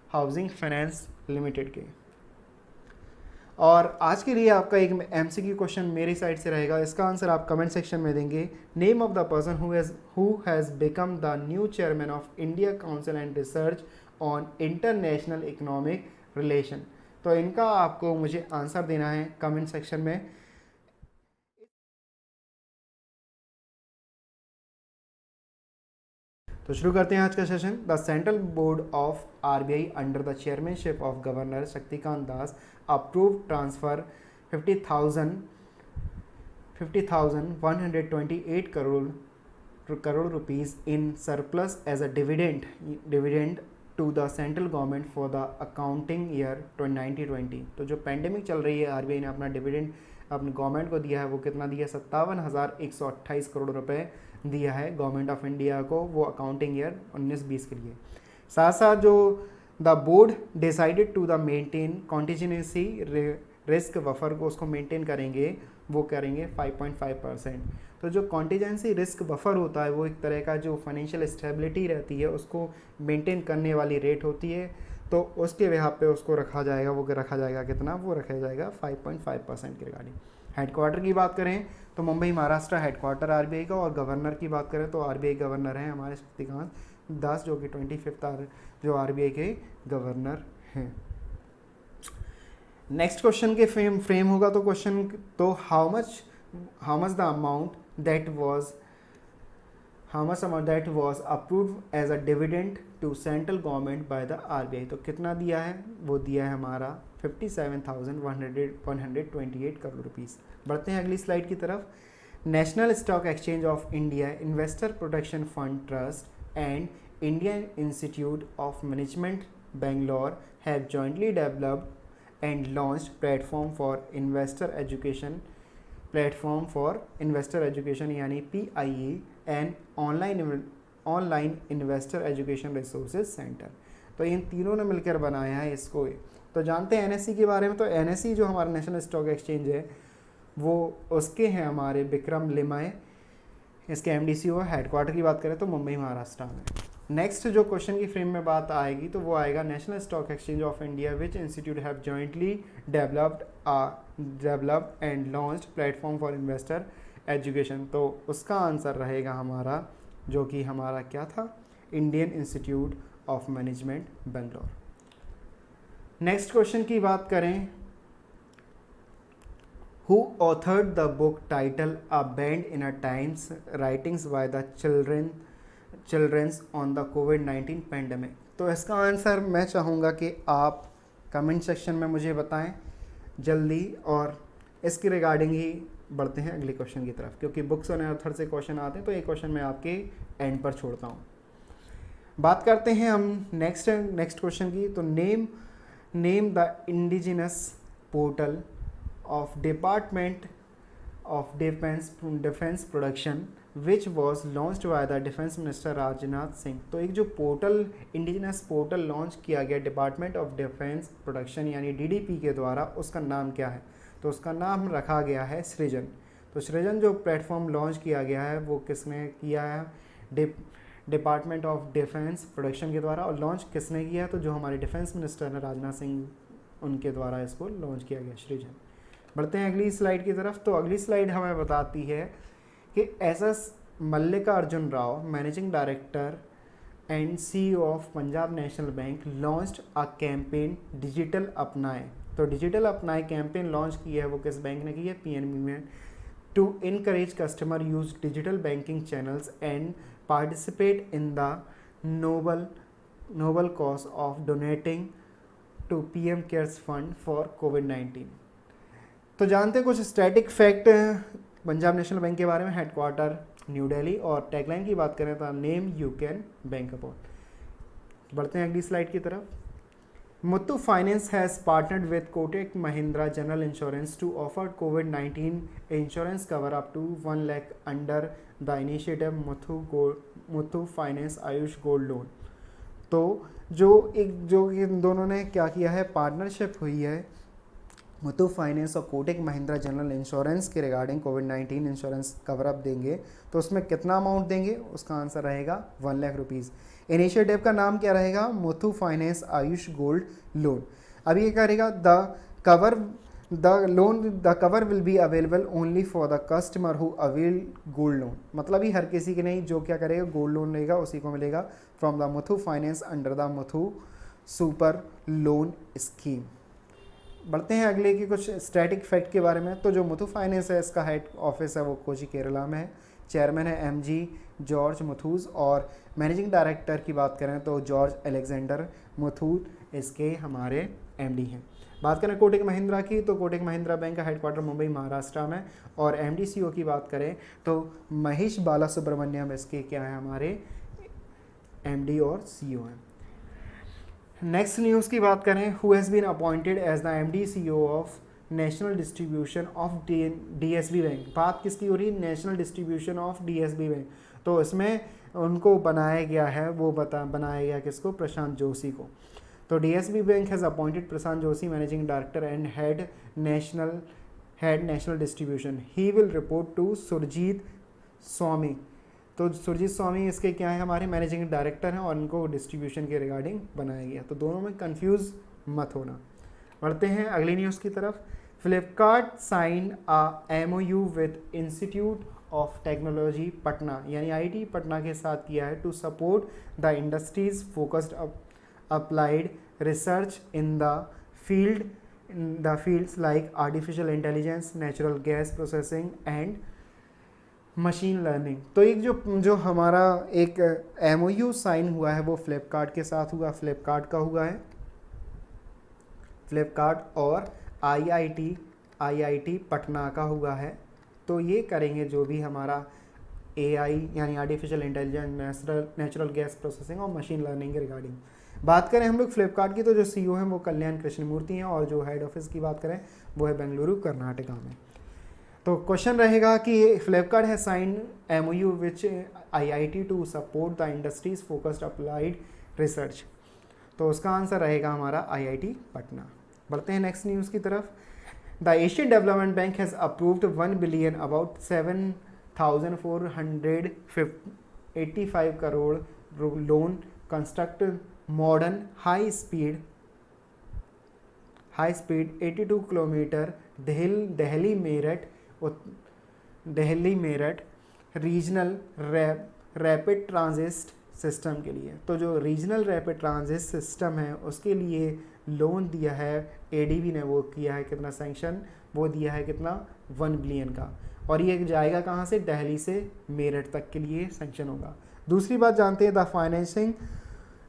housing finance limited के। और आज के लिए आपका एक MCQ क्वेश्चन मेरी साइड से रहेगा, इसका आंसर आप कमेंट सेक्शन में देंगे। Name of the person who has become the new chairman of India council and research on international economic relation. तो इनका आपको मुझे आंसर देना है कमेंट सेक्शन में। तो शुरू करते हैं आज का session. The central board of RBI under the chairmanship of governor Shaktikanta Das approve transfer 50,128 crore rupees in surplus as a dividend to the central government for the accounting year 2020। तो जो पेंडेमिक चल रही है, RBI ने अपना डिविडेंड अपने गवर्नमेंट को दिया है, वो कितना दिया? 57,128 करोड़ रुपए दिया है गवर्नमेंट ऑफ इंडिया को, वो अकाउंटिंग ईयर 19-20 के लिए। साथ साथ जो the board decided to the maintain contingency risk buffer को उसको मेंटेन करेंगे, वो करेंगे 5.5%। तो जो कॉन्टीजेंसी रिस्क बफर होता है वो एक तरह का जो फाइनेंशियल स्टेबिलिटी रहती है उसको मेंटेन करने वाली रेट होती है, तो उसके वहाँ पे उसको रखा जाएगा, वो रखा जाएगा कितना? वो रखा जाएगा 5.5% के रिगार्डिंग। हेडक्वार्टर की बात करें तो मुंबई महाराष्ट्र हेडक्वार्टर RBI का, और गवर्नर की बात करें तो RBI गवर्नर हैं हमारे शक्तिकांत दास, जो कि 25th जो RBI के गवर्नर हैं। नेक्स्ट क्वेश्चन के फ्रेम होगा तो क्वेश्चन तो how much the amount that was approved as a dividend to central government by the RBI। तो कितना दिया है? वो दिया है हमारा 57,128 करोड़ रुपीज़। बढ़ते हैं अगली स्लाइड की तरफ। National stock exchange of India, investor protection fund trust and Indian institute of management Bangalore have jointly developed and launched platform for investor education यानी PIE and online investor education resources centre. तो इन तीनों ने मिलकर बनाया है इसको। तो जानते हैं NSE के बारे में। तो NSE जो हमारा नेशनल स्टॉक एक्सचेंज है वो उसके हैं हमारे विक्रम लिमाय, इसके MD CEO। हेडक्वार्टर की बात करें तो मुंबई महाराष्ट्र में। नेक्स्ट जो क्वेश्चन की फ्रेम में बात आएगी तो वो आएगा national stock exchange of India which institute have jointly developed and launched platform for investor education. तो उसका आंसर रहेगा हमारा, जो कि हमारा क्या था? Indian institute of management Bangalore. Next question की बात करें, who authored the book title a bend in a times writings by the children's on the कोविड-19 पेंडेमिक। तो इसका आंसर मैं चाहूँगा कि आप कमेंट सेक्शन में मुझे बताएं जल्दी, और इसके रिगार्डिंग ही बढ़ते हैं अगले क्वेश्चन की तरफ, क्योंकि बुक्स और ऑथर से क्वेश्चन आते हैं तो एक क्वेश्चन मैं आपके एंड पर छोड़ता हूँ। बात करते हैं हम नेक्स्ट क्वेश्चन की। तो name the indigenous portal of department of defence production which was launched by the defence minister Rajnath Singh. तो एक जो पोर्टल इंडिजिनस पोर्टल लॉन्च किया गया डिपार्टमेंट ऑफ डिफेंस प्रोडक्शन यानी DDP के द्वारा, उसका नाम क्या है? तो उसका नाम रखा गया है सृजन। तो सृजन जो प्लेटफॉर्म लॉन्च किया गया है वो किसने किया है? डिपार्टमेंट ऑफ डिफेंस प्रोडक्शन के द्वारा। और लॉन्च किसने किया? तो जो हमारे डिफेंस मिनिस्टर हैं राजनाथ सिंह, उनके द्वारा इसको लॉन्च किया गया सृजन। बढ़ते हैं अगली स्लाइड की तरफ। तो अगली स्लाइड हमें बताती है कि SS Mallikarjun Rao, managing director and CEO of Punjab national bank, launched a campaign digital अपनाए। तो डिजिटल अपनाए कैंपेन लॉन्च की है वो किस बैंक ने की है? PNB में, to encourage customer use digital banking channels and participate in the noble cause of donating to PM cares fund for कोविड-19। तो जानते हैं कुछ static fact Punjab national bank के बारे में। हेडक्वार्टर न्यू दिल्ली, और टैगलाइन की बात करें तो name you can bank upon. बढ़ते हैं अगली स्लाइड की तरफ। Muthoot finance has partnered with Kotak Mahindra general insurance to offer कोविड-19 insurance cover up to 1 lakh under the initiative Muthoot finance Ayush gold loan. तो जो इन दोनों ने क्या किया है? पार्टनरशिप हुई है मुथ्थू फाइनेंस और कोटक महिंद्रा जनरल इंश्योरेंस के रिगार्डिंग कोविड-19 इंश्योरेंस कवर अप देंगे। तो उसमें कितना अमाउंट देंगे? उसका आंसर रहेगा 1 लाख रुपीज़। इनिशिएटिव का नाम क्या रहेगा? मुथ्थू फाइनेंस आयुष गोल्ड लोन। अब ये करेगा the the cover will be available only for the customer who avail gold loan, मतलब ही हर किसी के नहीं, जो क्या करेगा गोल्ड लोन लेगा उसी को मिलेगा from the Muthu finance under the Muthu super loan scheme. बढ़ते हैं अगले की कुछ स्टैटिक फैक्ट के बारे में। तो जो मुथू फाइनेंस है इसका हेड ऑफिस है वो कोची केरला में है। चेयरमैन है एमजी जॉर्ज मुथूस और मैनेजिंग डायरेक्टर की बात करें तो जॉर्ज अलेक्जेंडर मुथूट इसके हमारे एमडी हैं। बात करें कोटक महिंद्रा की, तो कोटक महिंद्रा बैंक का हेडक्वार्टर मुंबई महाराष्ट्र में, और एमडी सीईओ की बात करें तो महेश बाला सुब्रमण्यम इसके क्या है हमारे एमडी और सीईओ हैं। नेक्स्ट न्यूज़ की बात करें, who has been appointed as the MD CEO of national distribution of DSB bank. बात किसकी हो रही है, national distribution of DSB bank. तो इसमें उनको बनाया गया है, वो बनाया गया किसको, प्रशांत जोशी को। तो DSB bank has appointed Prashant Joshi managing director and head national distribution. He will report to Surjit Swamy. तो सुरजीत स्वामी इसके क्या है हमारे मैनेजिंग डायरेक्टर हैं और इनको डिस्ट्रीब्यूशन के रिगार्डिंग बनाया गया। तो दोनों में कंफ्यूज मत होना। बढ़ते हैं अगली न्यूज़ की तरफ। Flipkart sign a MOU with institute of technology Patna, यानी आईटी पटना के साथ किया है to support the industries focused applied research in the fields like artificial intelligence, natural gas processing and machine learning. तो एक जो हमारा एक एमओयू साइन हुआ है वो फ्लिपकार्ट के साथ हुआ, फ्लिपकार्ट का हुआ है, फ्लिपकार्ट और आईआईटी पटना का हुआ है। तो ये करेंगे जो भी हमारा एआई यानी artificial intelligence, natural gas processing और मशीन लर्निंग के रिगार्डिंग। बात करें हम लोग फ्लिपकार्ट की, तो जो सीईओ हैं वो कल्याण कृष्णमूर्ति हैं और जो हेड ऑफिस की बात करें वो है बेंगलुरु कर्नाटका में। तो क्वेश्चन रहेगा कि फ्लिपकार्ट है sign MOU which IIT to support the industries focused applied research. तो उसका आंसर रहेगा हमारा आईआईटी पटना। बढ़ते हैं नेक्स्ट न्यूज़ की तरफ। The Asian development bank has approved 1 billion about 7,485 crore loan construct modern high speed 82 kilometre Delhi Meerut regional rapid transit system के लिए। तो जो रीजनल रैपिड ट्रांजिट सिस्टम है उसके लिए लोन दिया है एडीबी ने, वो किया है कितना सैंक्शन, वो दिया है कितना 1 बिलियन का, और ये जाएगा कहाँ से, दिल्ली से मेरठ तक के लिए सैंक्शन होगा। दूसरी बात जानते हैं,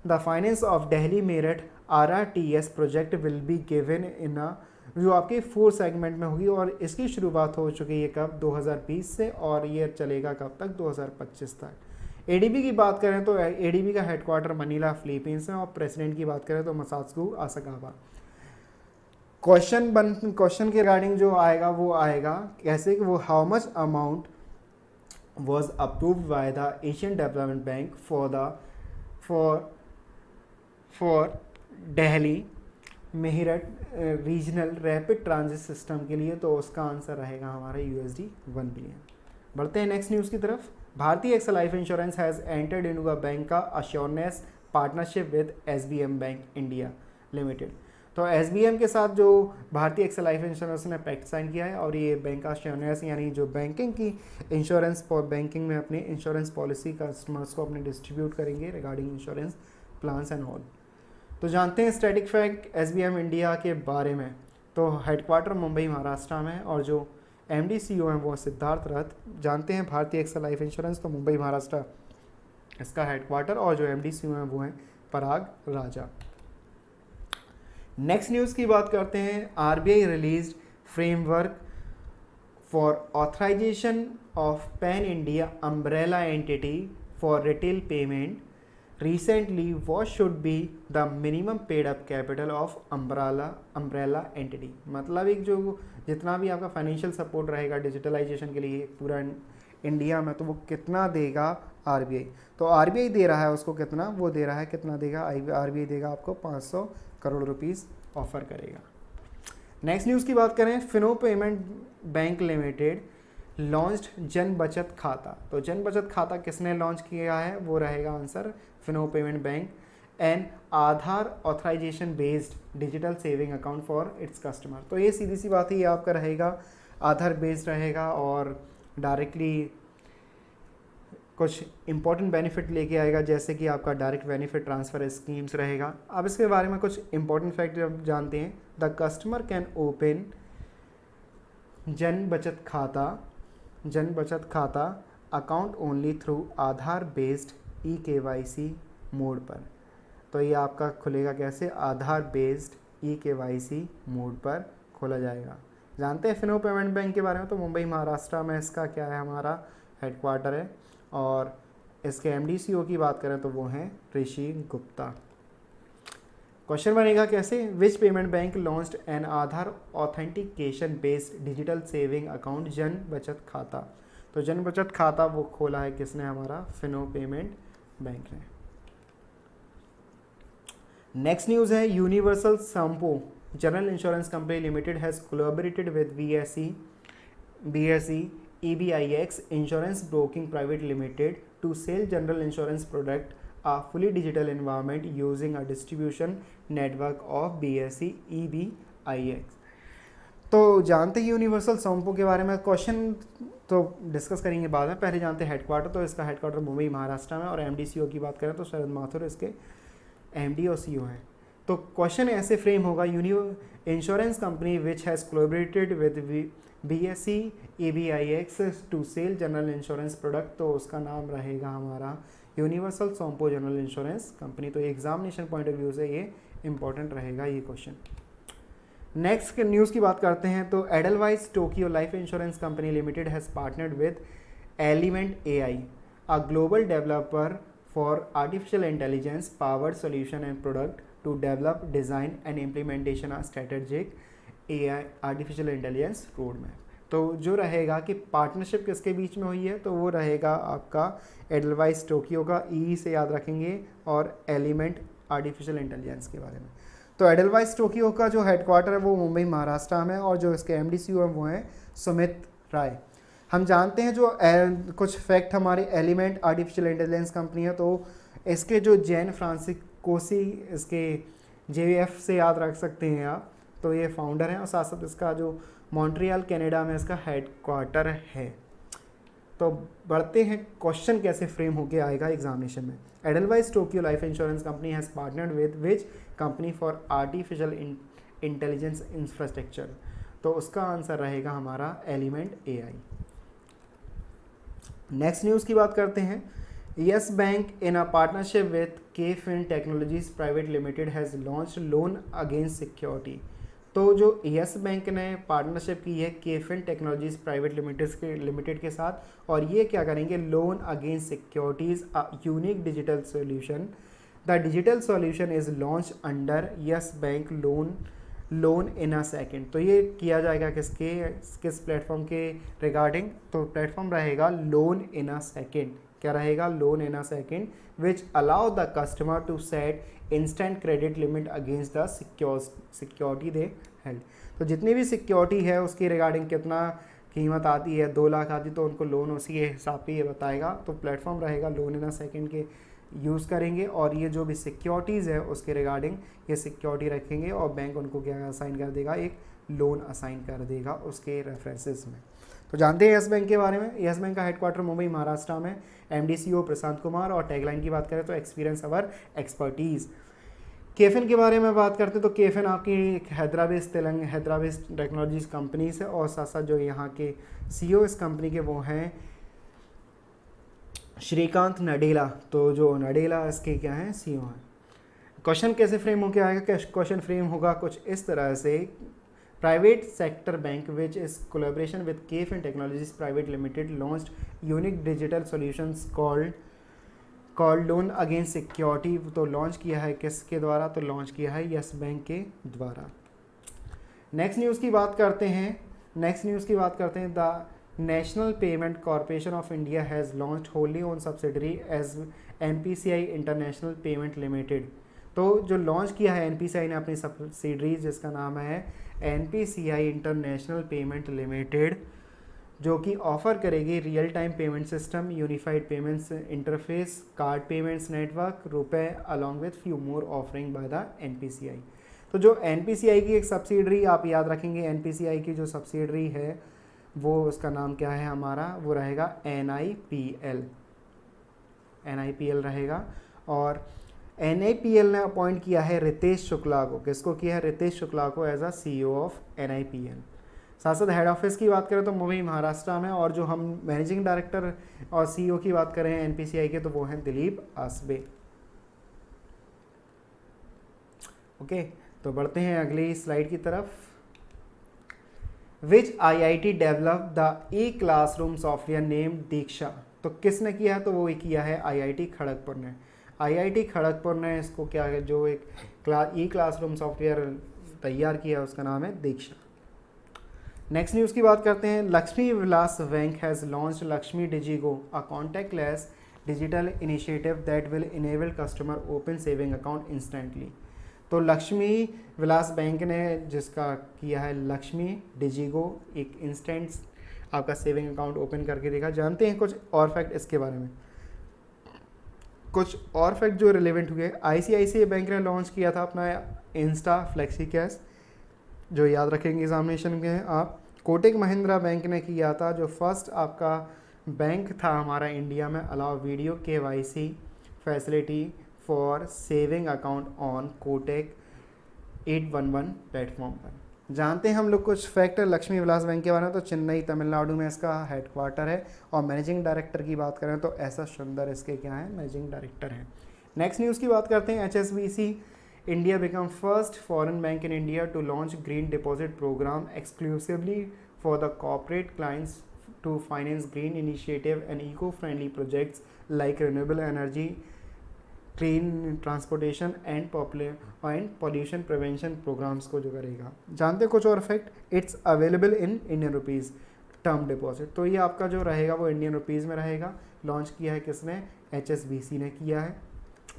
the finance of Delhi Meerut RRTS project will be given in जो आपके 4 सेगमेंट में होगी, और इसकी शुरुआत हो चुकी है कब, 2020 से, और ये चलेगा कब तक, 2025 तक। एडीबी की बात करें तो एडीबी का हेडक्वार्टर मनीला फिलीपींस है, और प्रेसिडेंट की बात करें तो मसात्सु आसाकावा। क्वेश्चन के रिगार्डिंग जो आएगा वो आएगा कैसे कि वो how much amount was approved by the Asian development bank for Delhi Meerut regional rapid transit system के लिए। तो उसका आंसर रहेगा हमारा USD 1 बिलियन। बढ़ते हैं नेक्स्ट न्यूज़ की तरफ। Bharti AXA life insurance has entered into a bancassurance partnership with SBM bank India limited. तो SBM के साथ जो भारतीय एक्सल लाइफ इंश्योरेंस ने पैक्ट साइन किया है, और ये बैंक अश्योरनेस यानी जो बैंकिंग की इंश्योरेंस बैंकिंग में अपने इंश्योरेंस पॉलिसी कस्टमर्स को अपने डिस्ट्रीब्यूट करेंगे regarding insurance plans and all. तो जानते हैं स्टैटिक फैक्ट SBM इंडिया के बारे में। तो हेडक्वार्टर मुंबई महाराष्ट्र में, और जो MD CEO हैं वो सिद्धार्थ रथ। जानते हैं भारतीय एक्सल लाइफ इंश्योरेंस तो मुंबई महाराष्ट्र इसका हेडक्वार्टर, और जो MD CEO हैं वो हैं पराग राजा। नेक्स्ट न्यूज़ की बात करते हैं। RBI released framework for authorisation of pan India umbrella entity for retail payment recently what should be the minimum paid up capital of umbrella entity। मतलब एक जो जितना भी आपका फाइनेंशियल सपोर्ट रहेगा डिजिटलाइजेशन के लिए पूरा इंडिया में, तो वो कितना देगा RBI। तो RBI दे रहा है उसको कितना, वो दे रहा है कितना देगा, RBI देगा आपको 500 करोड़ रुपीस ऑफर करेगा। नेक्स्ट न्यूज़ की बात करें। Fino payment bank limited launched जन बचत खाता। तो जन बचत खाता किसने लॉन्च किया है, वो रहेगा answer Fino payment bank an Aadhaar authorisation based digital saving account for its customer. तो ये सीधी सी बात है, ये आपका रहेगा आधार बेस्ड रहेगा और डायरेक्टली कुछ इंपॉर्टेंट बेनिफिट लेके आएगा, जैसे कि आपका डायरेक्ट बेनिफिट ट्रांसफ़र स्कीम्स रहेगा। अब इसके बारे में कुछ इंपॉर्टेंट फैक्ट जब जानते हैं, द कस्टमर कैन ओपन जन बचत खाता अकाउंट ओनली थ्रू आधार बेस्ड eKYC मोड पर। तो ये आपका खुलेगा कैसे, आधार बेस्ड eKYC मोड पर खोला जाएगा। जानते हैं फिनो पेमेंट बैंक के बारे में, तो मुंबई महाराष्ट्र में इसका क्या है, हमारा हेडक्वार्टर है। और इसके एमडी CEO की बात करें तो वो हैं ऋषि गुप्ता। क्वेश्चन बनेगा कैसे, विच पेमेंट बैंक लॉन्च्ड एन आधार authentication based digital saving account जन बचत खाता। तो जन बचत खाता वो खोला है किसने, हमारा फिनो पेमेंट बैंक ने। नेक्स्ट न्यूज़ है, universal Sompo general insurance company limited has collaborated with BSE EBIX Insurance Broking Private Limited to sell general insurance product a fully digital environment using a distribution network of BSE EBIX। तो जानते हैं universal समपो के बारे में, question तो discuss करेंगे बाद में, पहले जानते हैं हेडक्वार्टर। तो इसका हेडक्वार्टर मुंबई महाराष्ट्र में, और एमडी CEO की बात करें तो शरद माथुर इसके MD और CEO हैं। तो क्वेश्चन ऐसे फ्रेम होगा, insurance company which has collaborated with BSE EBIX to sell general insurance product. तो उसका नाम रहेगा हमारा Universal Sompo general insurance company. तो एग्जामिनेशन पॉइंट ऑफ व्यू से ये इंपॉर्टेंट रहेगा ये क्वेश्चन। नेक्स्ट न्यूज़ की बात करते हैं, तो Edelweiss Tokyo life insurance company limited has partnered with element AI, a global developer for artificial intelligence powered solution and product to develop design and implementation of strategic AI artificial intelligence road map. तो जो रहेगा कि partnership किसके बीच में हुई है, तो वो रहेगा आपका एडलवाइस टोक्यो का, से याद रखेंगे, और एलिमेंट आर्टिफिशियल इंटेलिजेंस के बारे में। तो एडलवाइस टोक्यो का जो हेडक्वार्टर है वो मुंबई महाराष्ट्र में, और जो इसके MD CEO हैं वो हैं सुमित राय। हम जानते हैं जो कुछ फैक्ट हमारी एलिमेंट आर्टिफिशियल इंटेलिजेंस कंपनी है, तो इसके जो जैन फ्रांसिकोसी इसके JF से याद रख सकते हैं आप, तो ये फाउंडर हैं, और साथ साथ इसका जो मॉन्ट्रियल कनाडा में इसका हेडक्वार्टर है। तो बढ़ते हैं क्वेश्चन कैसे फ्रेम होके आएगा एग्जामिनेशन में। Edelweiss Tokyo life insurance company has partnered with which company for artificial intelligence infrastructure. तो उसका आंसर रहेगा हमारा एलिमेंट AI। नेक्स्ट न्यूज़ की बात करते हैं, yes bank in a partnership with KFin technologies private limited has launched loan against security. तो जो येस बैंक ने पार्टनरशिप की है KFin टेक्नोलॉजीज प्राइवेट लिमिटेड के साथ, और ये क्या करेंगे, loan against securities a unique digital solution. The digital solution is launch under yes bank loan in a second. तो ये किया जाएगा किस प्लेटफॉर्म के रिगार्डिंग, तो प्लेटफॉर्म रहेगा लोन इन अ सेकेंड। क्या रहेगा, loan in a second, which allow the customer to set instant credit limit against the security they held. तो जितनी भी सिक्योरिटी है उसकी रिगार्डिंग कितना कीमत आती है, 2 लाख आती, तो उनको लोन उसी के हिसाब पे ये बताएगा। तो प्लेटफॉर्म रहेगा लोन इन अ सेकेंड के यूज़ करेंगे, और ये जो भी सिक्योरिटीज़ है उसके रिगार्डिंग ये सिक्योरिटी रखेंगे, और बैंक उनको क्या असाइन कर देगा, एक लोन असाइन कर देगा उसके रेफरेंसेस में। तो जानते हैं येस बैंक के बारे में। येस बैंक का हेडक्वार्टर मुंबई महाराष्ट्र में, MD CEO प्रशांत कुमार, और टैगलाइन की बात करें तो एक्सपीरियंस अवर एक्सपर्टीज़। KFin के बारे में बात करते हैं, तो KFin आपकी हैदराबाद टेक्नोलॉजीज कंपनी से, और साथ साथ जो यहाँ के CEO इस कंपनी के वो हैं श्रीकांत नडेला। तो जो नडेला इसके क्या हैं, CEO हैं। क्वेश्चन कैसे फ्रेम होकर आएगा, क्वेश्चन फ्रेम होगा कुछ इस तरह से, private sector bank which is collaboration with KFin technologies private limited launched unique digital solutions called loan against security. तो लॉन्च किया है किसके द्वारा, तो लॉन्च किया है येस बैंक के द्वारा। नेक्स्ट न्यूज़ की बात करते हैं, the national payment corporation of India has launched wholly own subsidiary as NPCI international payment limited. तो जो लॉन्च किया है NPCI ने अपनी सब्सिडरीज, जिसका नाम है NPCI इंटरनेशनल पेमेंट लिमिटेड, जो कि ऑफर करेगी real time payment system, unified payments interface, card payments network, RuPay along with few more offering by the NPCI. तो जो एनपीसीआई की एक सब्सिडरी आप याद रखेंगे, एनपीसीआई की जो सब्सिडरी है वो उसका नाम क्या है हमारा, वो रहेगा एनआईपीएल, एनआईपीएल रहेगा। और एनआईपीएल ने अपॉइंट किया है रितेश शुक्ला को, किसको किया है, रितेश शुक्ला को as a CEO of NIPL. साथ साथ हेड ऑफिस की बात करें तो मुंबई महाराष्ट्र में, और जो हम मैनेजिंग डायरेक्टर और सीईओ की बात करें एनपीसीआई के तो वो हैं दिलीप आसबे। ओके, तो बढ़ते हैं अगली स्लाइड की तरफ। Which IIT develop the e classroom software name Diksha. तो किसने किया है, तो वो किया है आईआईटी खड़गपुर ने। आईआईटी खड़गपुर ने इसको क्या है, जो एक ई क्लासरूम सॉफ्टवेयर तैयार किया है उसका नाम है दीक्षा। नेक्स्ट न्यूज़ की बात करते हैं। Lakshmi Vilas bank has launch Lakshmi DigiGo, a contactless digital initiative that will enable customer open saving account instantly. तो लक्ष्मी विलास बैंक ने जिसका किया है लक्ष्मी डिजिगो, एक इंस्टेंट आपका सेविंग अकाउंट ओपन करके देखा। जानते हैं कुछ और फैक्ट इसके बारे में, कुछ और फैक्ट जो रिलेवेंट हुए। आईसीआईसीआई बैंक ने लॉन्च किया था अपना इंस्टा फ्लेक्सी कैश, जो याद रखेंगे एग्जामिनेशन में आप। कोटक महिंद्रा बैंक ने किया था, जो फर्स्ट आपका बैंक था हमारा इंडिया में allow video KYC facility for saving account on Kotak 811 platform पर। जानते हैं हम लोग कुछ फैक्ट लक्ष्मी विलास बैंक के बारे में। तो चेन्नई तमिलनाडु में इसका हेडक्वार्टर है, और मैनेजिंग डायरेक्टर की बात करें तो एस एस सुंदर इसके क्या है, मैनेजिंग डायरेक्टर हैं। नेक्स्ट न्यूज़ की बात करते हैं। HSBC India become first foreign bank in India to launch green deposit program exclusively for the corporate clients to finance green initiative and eco-friendly projects like renewable energy, clean transportation and pollution prevention programs को जो करेगा। जानते कुछ और fact, it's available in Indian rupees term deposit. तो ये आपका जो रहेगा वो इंडियन रुपीज़ में रहेगा। लॉन्च किया है किसने, एचएसबीसी ने किया है,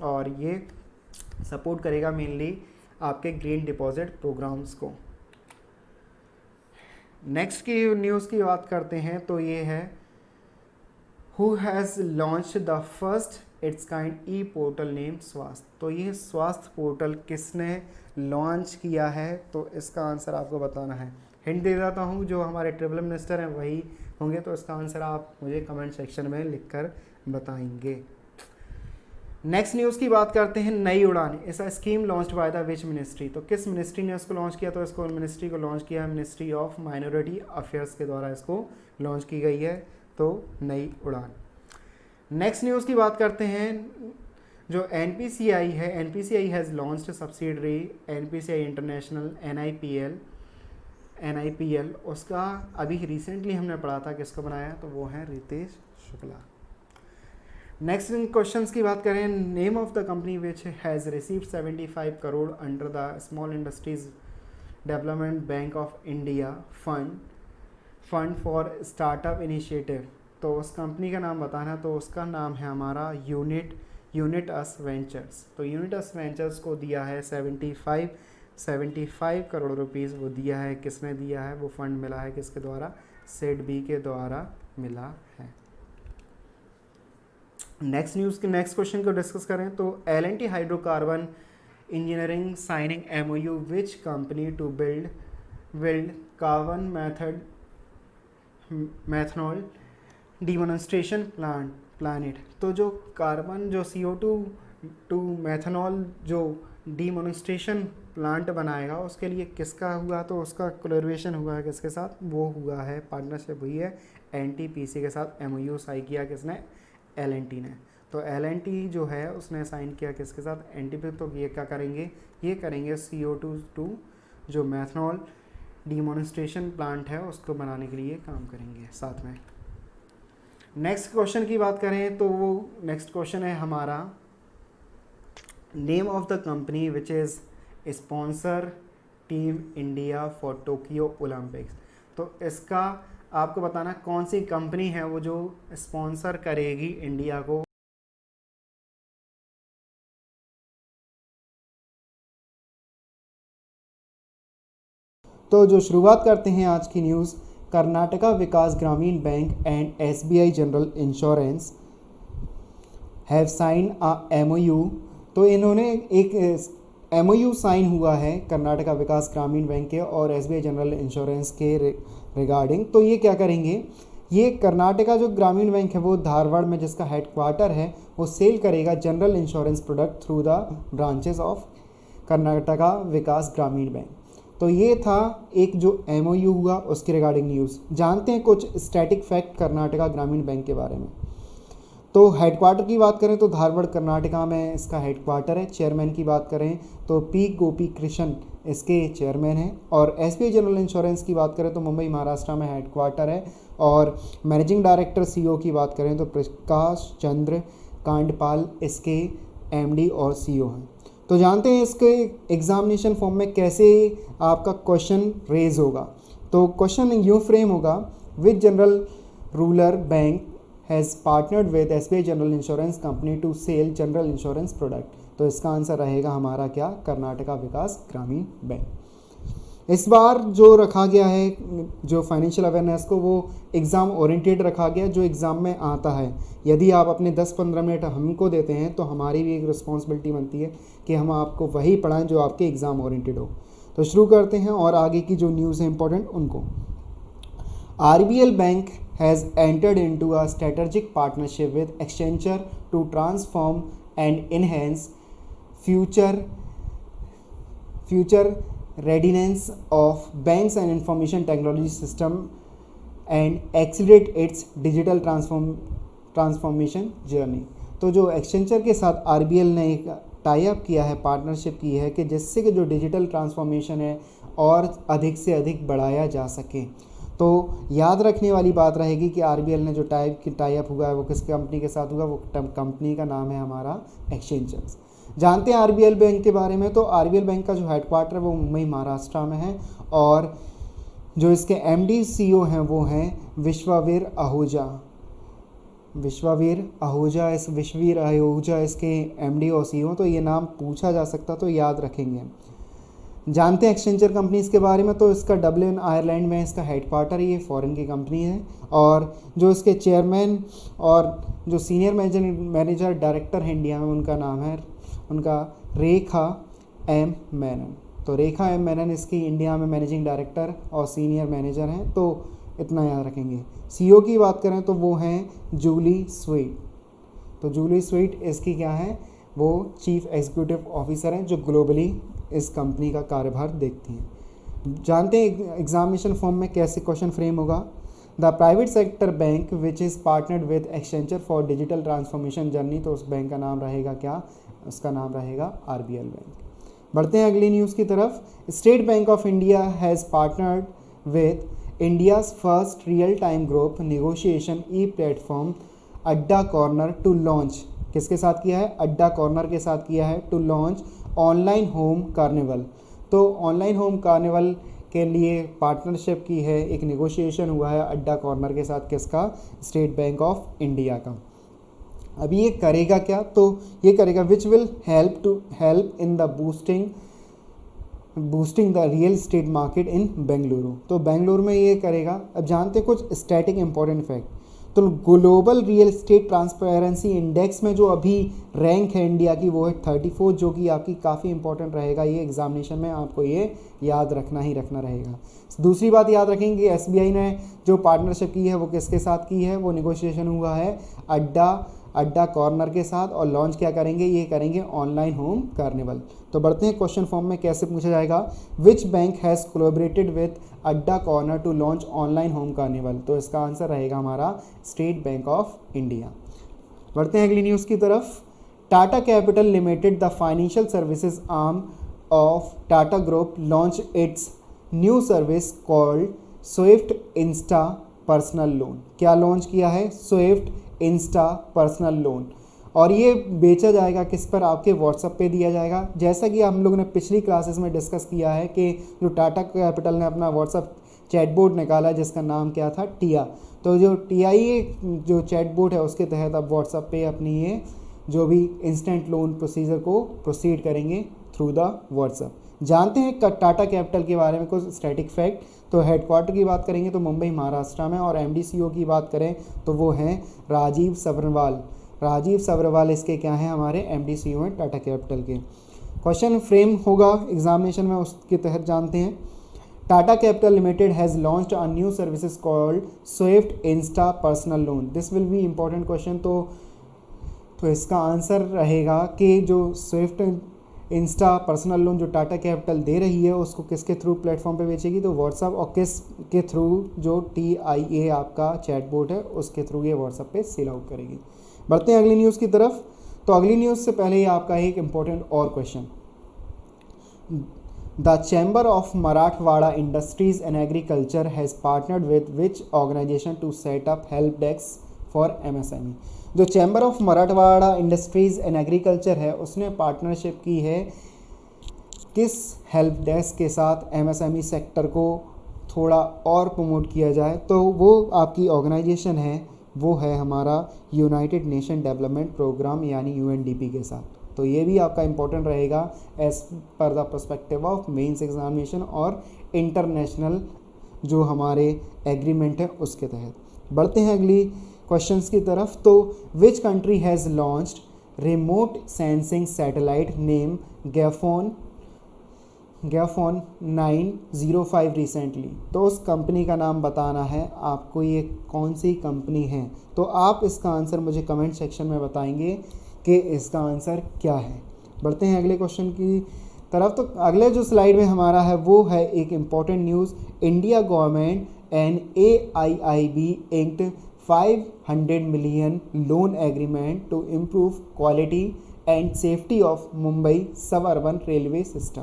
और ये सपोर्ट करेगा मेनली आपके ग्रीन डिपॉजिट प्रोग्राम्स को। नेक्स्ट की न्यूज़ की बात करते हैं तो ये है who has launch the first its kind E portal name स्वास्थ्य। तो ये स्वास्थ्य पोर्टल किसने लॉन्च किया है, तो इसका आंसर आपको बताना है। हिंट दे देता हूँ, जो हमारे ट्रिपल मिनिस्टर हैं वही होंगे, तो इसका आंसर आप मुझे कमेंट सेक्शन में लिखकर बताएंगे। नेक्स्ट न्यूज़ की बात करते हैं। नई उड़ान इस scheme launch by the which ministry. तो किस मिनिस्ट्री ने इसको लॉन्च किया, तो इसको मिनिस्ट्री को लॉन्च किया मिनिस्ट्री ऑफ माइनॉरिटी अफेयर्स के द्वारा इसको लॉन्च की गई है, तो नई उड़ान। नेक्स्ट न्यूज़ की बात करते हैं। जो एनपीसीआई है, NPCI has launched subsidiary NPCI international NIPL, उसका अभी रिसेंटली हमने पढ़ा था किसको बनाया, तो वो है रितेश शुक्ला। नेक्स्ट क्वेश्चंस की बात करें। Name of the company which has received 75 crore under the Small Industries Development Bank of India fund for startup initiative. तो उस कंपनी का नाम बताना, तो उसका नाम है हमारा यूनिटस वेंचर्स। तो यूनिटस वेंचर्स को दिया है 75 करोड़ रुपीज़ वो दिया है। किसने दिया है, वो फंड मिला है किसके द्वारा, सेडबी के द्वारा मिला है। नेक्स्ट न्यूज़ के नेक्स्ट क्वेश्चन को डिस्कस करें तो L&T hydrocarbon engineering signing MOU which company to build carbon methanol demonstration plant. तो जो कार्बन जो CO2 टू मैथनॉल जो डिमोन्स्ट्रेशन प्लांट बनाएगा उसके लिए किसका हुआ, तो उसका कोलैबोरेशन हुआ है किसके साथ, वो हुआ है पार्टनरशिप हुई है NTPC के साथ। MOU साइन किया किसने, L&T ने। तो L&T जो है उसने साइन किया किसके साथ, NTPC। तो ये क्या करेंगे, ये करेंगे CO2 जो मैथनॉल डिमोन्स्ट्रेशन प्लांट है उसको बनाने के लिए काम करेंगे साथ में। नेक्स्ट क्वेश्चन की बात करें तो वो नेक्स्ट क्वेश्चन है हमारा name of the company which is sponsor team India for Tokyo Olympics. तो इसका आपको बताना कौन सी कंपनी है वो जो स्पॉन्सर करेगी इंडिया को। तो जो शुरुआत करते हैं आज की न्यूज़ कर्नाटका विकास ग्रामीण bank and SBI general insurance have sign a MOU। तो इन्होंने एक MOU साइन हुआ है कर्नाटका विकास ग्रामीण बैंक के और SBI जनरल इंश्योरेंस के रिगार्डिंग। तो ये क्या करेंगे, ये कर्नाटका जो ग्रामीण बैंक है वो धारवाड़ में जिसका हेडक्वार्टर है वो सेल करेगा general insurance product through the branches of Karnataka Vikas ग्रामीण बैंक। तो ये था एक जो MOU हुआ उसके रिगार्डिंग न्यूज़। जानते हैं कुछ स्टैटिक फैक्ट कर्नाटका ग्रामीण बैंक के बारे में। तो हेडक्वार्टर की बात करें तो धारवाड़ कर्नाटका में इसका हेडक्वार्टर है। चेयरमैन की बात करें तो P गोपी कृष्ण इसके चेयरमैन हैं। और SBI जनरल इंश्योरेंस की बात करें तो मुंबई महाराष्ट्र में हेडक्वार्टर है। और मैनेजिंग डायरेक्टर CEO की बात करें तो प्रकाश चंद्र कांडपाल इसके MD और CEO हैं। तो जानते हैं इसके एग्जामिनेशन फॉर्म में कैसे आपका क्वेश्चन रेज होगा। तो क्वेश्चन यूँ फ्रेम होगा, which general rural bank has partnered with SBI general insurance company to sell general insurance product. तो इसका आंसर रहेगा हमारा क्या, कर्नाटका विकास ग्रामीण बैंक। इस बार जो रखा गया है जो फाइनेंशियल अवेयरनेस को वो एग्ज़ाम ओरिएंटेड रखा गया जो एग्ज़ाम में आता है। यदि आप अपने 10-15 मिनट हमको देते हैं तो हमारी भी एक रिस्पॉन्सिबिलिटी बनती है कि हम आपको वही पढ़ाएं जो आपके एग्ज़ाम ओरिएंटेड हो। तो शुरू करते हैं और आगे की जो न्यूज़ है इंपॉर्टेंट उनको। RBL bank has entered into a strategic partnership with exchanger to transform and enhance future readiness of banks and information technology system and accelerate its digital transformation journey। तो जो एक्सचेंजर के साथ RBL ने एक tie up किया है, partnership की है कि जिससे कि जो डिजिटल ट्रांसफॉर्मेशन है और अधिक से अधिक बढ़ाया जा सके। तो याद रखने वाली बात रहेगी कि RBL ने जो टाई अप हुआ है वो किस कंपनी के साथ हुआ, वो कंपनी का नाम है हमारा एक्सचेंजर्स। जानते हैं RBL बैंक के बारे में। तो RBL बैंक का जो हेडक्वार्टर है वो मुंबई महाराष्ट्र में है और जो इसके MD CEO हैं वो हैं विश्ववीर आहूजा। विश्ववीर आहूजा इसके MD और CEO। तो ये नाम पूछा जा सकता तो याद रखेंगे। जानते हैं एक्सचेंजर कंपनीज़ के बारे में। तो इसका डब्लिन आयरलैंड में इसका हेडक्वार्टर, ये फॉरेन की कंपनी है। और जो इसके चेयरमैन और जो सीनियर मैनेजर डायरेक्टर है इंडिया में उनका नाम है उनका रेखा M मेनन। तो रेखा M मेनन इसकी इंडिया में मैनेजिंग डायरेक्टर और सीनियर मैनेजर हैं। तो इतना याद रखेंगे। CEO की बात करें तो वो हैं जूली स्वीट। तो जूली स्वीट इसकी क्या है, वो चीफ एग्जीक्यूटिव ऑफिसर हैं जो ग्लोबली इस कंपनी का कार्यभार देखती हैं। जानते हैं एग्जामिनेशन फॉर्म में कैसे क्वेश्चन फ्रेम होगा। The private sector bank which is partnered with exchanger for digital transformation journey. तो उस बैंक का नाम रहेगा क्या, उसका नाम रहेगा RBL बैंक। बढ़ते हैं अगली न्यूज़ की तरफ। State bank of India has partnered with India's first real time group negotiation platform अड्डा कॉर्नर टू लॉन्च। किसके साथ किया है, अड्डा कॉर्नर के साथ किया है, to launch online home carnival. तो ऑनलाइन होम कार्निवल के लिए पार्टनरशिप की है, एक नेगोशिएशन हुआ है अड्डा कॉर्नर के साथ। किसका, स्टेट बैंक ऑफ इंडिया का। अभी ये करेगा क्या, तो ये करेगा which will help in the boosting the real estate market in Bengaluru. तो बेंगलुरु में ये करेगा। अब जानते हैं कुछ स्टैटिक इंपॉर्टेंट फैक्ट। तो global real estate transparency index में जो अभी रैंक है इंडिया की वो है 34, जो कि आपकी काफ़ी इंपॉर्टेंट रहेगा। ये एग्जामिनेशन में आपको ये याद रखना ही रखना रहेगा। दूसरी बात याद रखेंगे कि SBI ने जो पार्टनरशिप की है वो किसके साथ की है, वो नेगोशिएशन हुआ है अड्डा कॉर्नर के साथ। और लॉन्च क्या करेंगे, ये करेंगे ऑनलाइन होम कार्निवल। तो बढ़ते हैं क्वेश्चन फॉर्म में कैसे पूछा जाएगा। Which bank has collaborated with Adda corner to launch online home carnival. तो इसका आंसर रहेगा हमारा स्टेट बैंक ऑफ इंडिया। बढ़ते हैं अगली न्यूज़ की तरफ। Tata capital limited the financial services arm of Tata group launch its new service called Swift Insta personal loan. क्या लॉन्च किया है, स्विफ्ट इंस्टा पर्सनल लोन। और ये बेचा जाएगा किस पर, आपके व्हाट्सएप पे दिया जाएगा। जैसा कि हम लोगों ने पिछली क्लासेस में डिस्कस किया है कि जो टाटा कैपिटल ने अपना व्हाट्सएप चैटबोट निकाला जिसका नाम क्या था, टिया। तो जो TIA जो चैटबोट है उसके तहत आप व्हाट्सएप पे अपनी ये जो भी इंस्टेंट लोन प्रोसीजर को प्रोसीड करेंगे थ्रू द व्हाट्सएप। जानते हैं टाटा कैपिटल के बारे में कुछ स्टैटिक फैक्ट। तो हेडक्वार्टर की बात करेंगे तो मुंबई महाराष्ट्र में, और एमडी सीईओ की बात करें तो वो हैं राजीव सब्रवाल। राजीव सब्रवाल इसके क्या हैं, हमारे एमडी सीईओ हैं टाटा कैपिटल के। क्वेश्चन फ्रेम होगा एग्जामिनेशन में, उसके तहत जानते हैं। Tata capital limited has launched a new services called Swift Insta personal loan. This will be important question. तो इसका आंसर रहेगा कि जो स्विफ्ट इंस्टा पर्सनल लोन जो टाटा कैपिटल दे रही है उसको किसके थ्रू प्लेटफॉर्म पे बेचेगी, तो व्हाट्सअप, और किस के थ्रू, जो TIA आपका चैटबॉट है उसके थ्रू ये व्हाट्सअप पे सेल आउट करेगी। बढ़ते हैं अगली न्यूज़ की तरफ। तो अगली न्यूज़ से पहले ही आपका एक इम्पोर्टेंट और question. The chamber of Marathwada industries and agriculture has partnered with which organisation to set up help desk for MSME। जो chamber of Marathwada industries and agriculture है उसने पार्टनरशिप की है किस हेल्प डेस्क के साथ, MSME सेक्टर को थोड़ा और प्रमोट किया जाए, तो वो आपकी ऑर्गेनाइजेशन है, वो है हमारा यूनाइटेड नेशन डेवलपमेंट प्रोग्राम यानी UNDP के साथ। तो ये भी आपका इंपॉर्टेंट रहेगा as per the perspective of mains examination और इंटरनेशनल जो हमारे एग्रीमेंट है उसके तहत। बढ़ते हैं अगली क्वेश्चंस की तरफ। तो which country has launched remote sensing satellite name Gaofen 905 recently. तो उस कंपनी का नाम बताना है आपको, ये कौन सी कंपनी है। तो आप इसका आंसर मुझे कमेंट सेक्शन में बताएंगे कि इसका आंसर क्या है। बढ़ते हैं अगले क्वेश्चन की तरफ। तो अगले जो स्लाइड में हमारा है वो है एक important news. India government and AIIB inked 500 million loan agreement to improve quality and safety of Mumbai suburban railway system.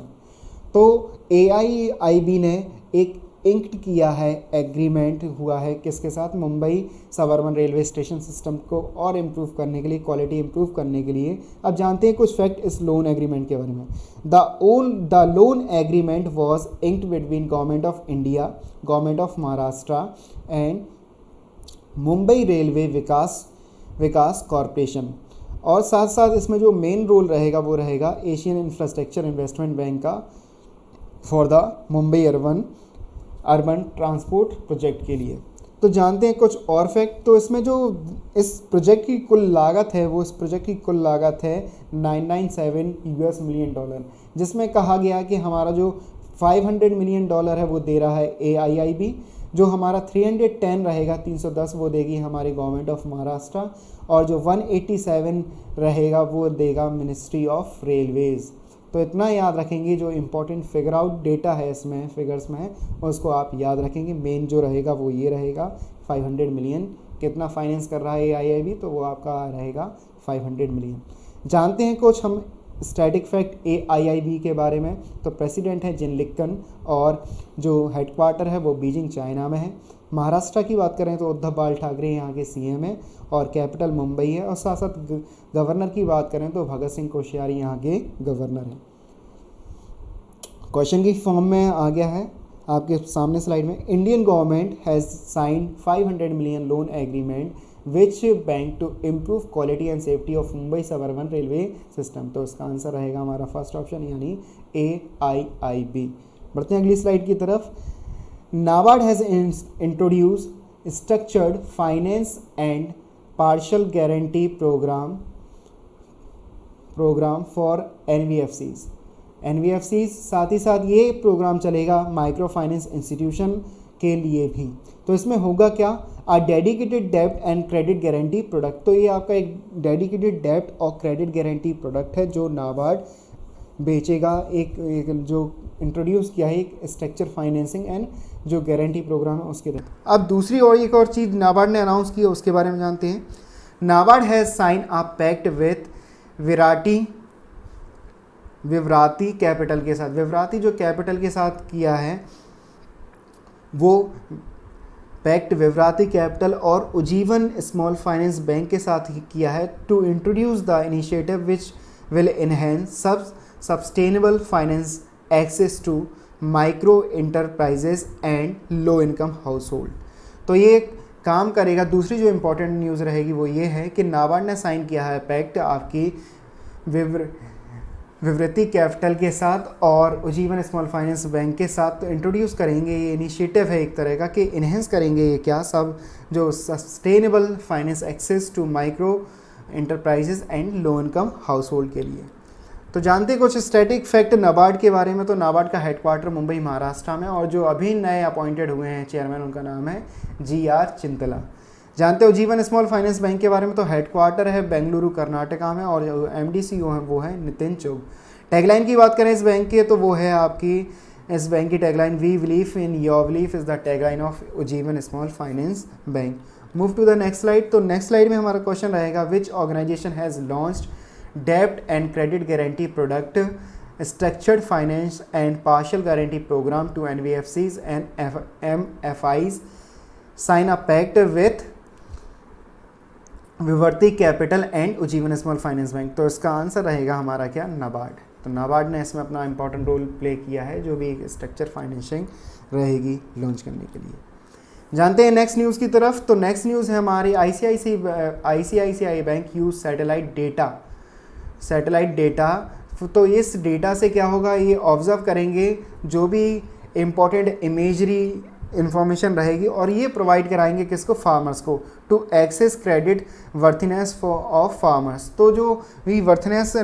तो AIIB ने एक इंक्ड किया है, एग्रीमेंट हुआ है किसके साथ, Mumbai suburban railway station system को और इम्प्रूव करने के लिए, क्वालिटी इम्प्रूव करने के लिए। अब जानते हैं कुछ फैक्ट इस लोन एग्रीमेंट के बारे में। The loan agreement was inked between government of India, government of Maharashtra and Mumbai railway Vikas corporation. और साथ साथ इसमें जो मेन रोल रहेगा वो रहेगा एशियन इंफ्रास्ट्रक्चर इन्वेस्टमेंट बैंक का for the Mumbai urban transport project के लिए। तो जानते हैं कुछ और फैक्ट। तो इसमें जो इस प्रोजेक्ट की कुल लागत है वो इस प्रोजेक्ट की कुल लागत है $997 मिलियन, जिसमें कहा गया कि हमारा जो $500 मिलियन है वो दे रहा है AIIB, जो हमारा 310 रहेगा 310 वो देगी हमारी गवर्नमेंट ऑफ महाराष्ट्र, और जो 187 रहेगा वो देगा मिनिस्ट्री ऑफ रेलवेज़। तो इतना याद रखेंगे, जो इम्पोर्टेंट फिगर आउट डेटा है इसमें फिगर्स में उसको आप याद रखेंगे। मेन जो रहेगा वो ये रहेगा 500 मिलियन। कितना फाइनेंस कर रहा है AIIB, तो वो आपका रहेगा 500 मिलियन। जानते हैं कुछ हम स्टैटिक फैक्ट AIIB के बारे में। तो प्रेसिडेंट है जिन लिक्कन, और जो हेडक्वार्टर है वो बीजिंग चाइना में है। महाराष्ट्र की बात करें तो उद्धव बाल ठाकरे यहाँ के CM है, और कैपिटल मुंबई है। और साथ साथ गवर्नर की बात करें तो भगत सिंह कोश्यारी यहाँ के गवर्नर हैं। क्वेश्चन की फॉर्म में आ गया है आपके सामने स्लाइड में। Indian government has signed 500 million loan agreement which bank to improve quality and safety of Mumbai suburban railway system. तो इसका आंसर रहेगा हमारा फर्स्ट ऑप्शन यानी AIIB। बढ़ते हैं अगली स्लाइड की तरफ। NABARD has introduce structured finance and partial guarantee programme for NBFCs। साथ ही साथ ये प्रोग्राम चलेगा माइक्रो फाइनेंस इंस्टीट्यूशन के लिए भी। तो इसमें होगा क्या, अ डेडिकेटेड डेब्ट एंड क्रेडिट गारंटी प्रोडक्ट। तो ये आपका एक डेडिकेटेड डेब्ट और क्रेडिट गारंटी प्रोडक्ट है जो नाबार्ड बेचेगा। एक जो इंट्रोड्यूस किया है एक स्ट्रक्चर फाइनेंसिंग एंड जो गारंटी प्रोग्राम है उसके तहत। अब दूसरी और एक और चीज़ नाबार्ड ने अनाउंस की है उसके बारे में जानते हैं। NABARD has sign a pact with Vivriti capital के साथ। विवराती जो कैपिटल के साथ किया है वो पैक्ट विवराती कैपिटल और उज्जीवन स्मॉल फाइनेंस बैंक के साथ ही किया है to introduce the initiative which will enhance sustainable finance access to micro enterprises and low income household. तो ये काम करेगा। दूसरी जो इम्पोर्टेंट न्यूज़ रहेगी वो ये है कि नाबार्ड ने साइन किया है पैक्ट आपकी विवृति कैपिटल के साथ और उज्जीवन स्मॉल फाइनेंस बैंक के साथ तो इंट्रोड्यूस करेंगे। ये इनिशिएटिव है एक तरह का कि इन्हेंस करेंगे ये क्या सब जो sustainable finance access to micro enterprises and low income household के लिए। तो जानते कुछ स्टैटिक फैक्ट नाबार्ड के बारे में। तो नाबार्ड का हेडक्वार्टर मुंबई महाराष्ट्र में और जो अभी नए अपॉइंटेड हुए हैं चेयरमैन उनका नाम है GR चिंतला। जानते हो उज्जीवन स्मॉल फाइनेंस बैंक के बारे में। तो हेडक्वार्टर है बेंगलुरु कर्नाटका में और जो MD CEO है वो है नितिन चुग। टैगलाइन की बात करें इस बैंक की तो वो है आपकी इस बैंक की tagline we believe in your belief is the tagline of Ujjivan small finance bank. Move to the next slide. तो नेक्स्ट स्लाइड में हमारा क्वेश्चन रहेगा विच ऑर्गेनाइजेशन हैज़ लॉन्च्ड डेब्ट and credit guarantee product structured finance and partial guarantee program to NBFCs and MFIs sign a pact with Vivriti capital and Ujjivan small finance bank. तो इसका answer रहेगा हमारा क्या नाबार्ड। तो नाबार्ड ने इसमें अपना इंपॉर्टेंट रोल प्ले किया है जो भी एक स्ट्रक्चर फाइनेंसिंग रहेगी लॉन्च करने के लिए। जानते हैं नेक्स्ट न्यूज़ की तरफ। तो नेक्स्ट न्यूज़ है हमारी ICICI bank use satellite data. तो इस डेटा से क्या होगा ये ऑब्जर्व करेंगे जो भी इम्पोर्टेंट इमेजरी इंफॉर्मेशन रहेगी और ये प्रोवाइड कराएंगे किसको फार्मर्स को to access credit worthiness of farmers. तो जो भी वर्थनेस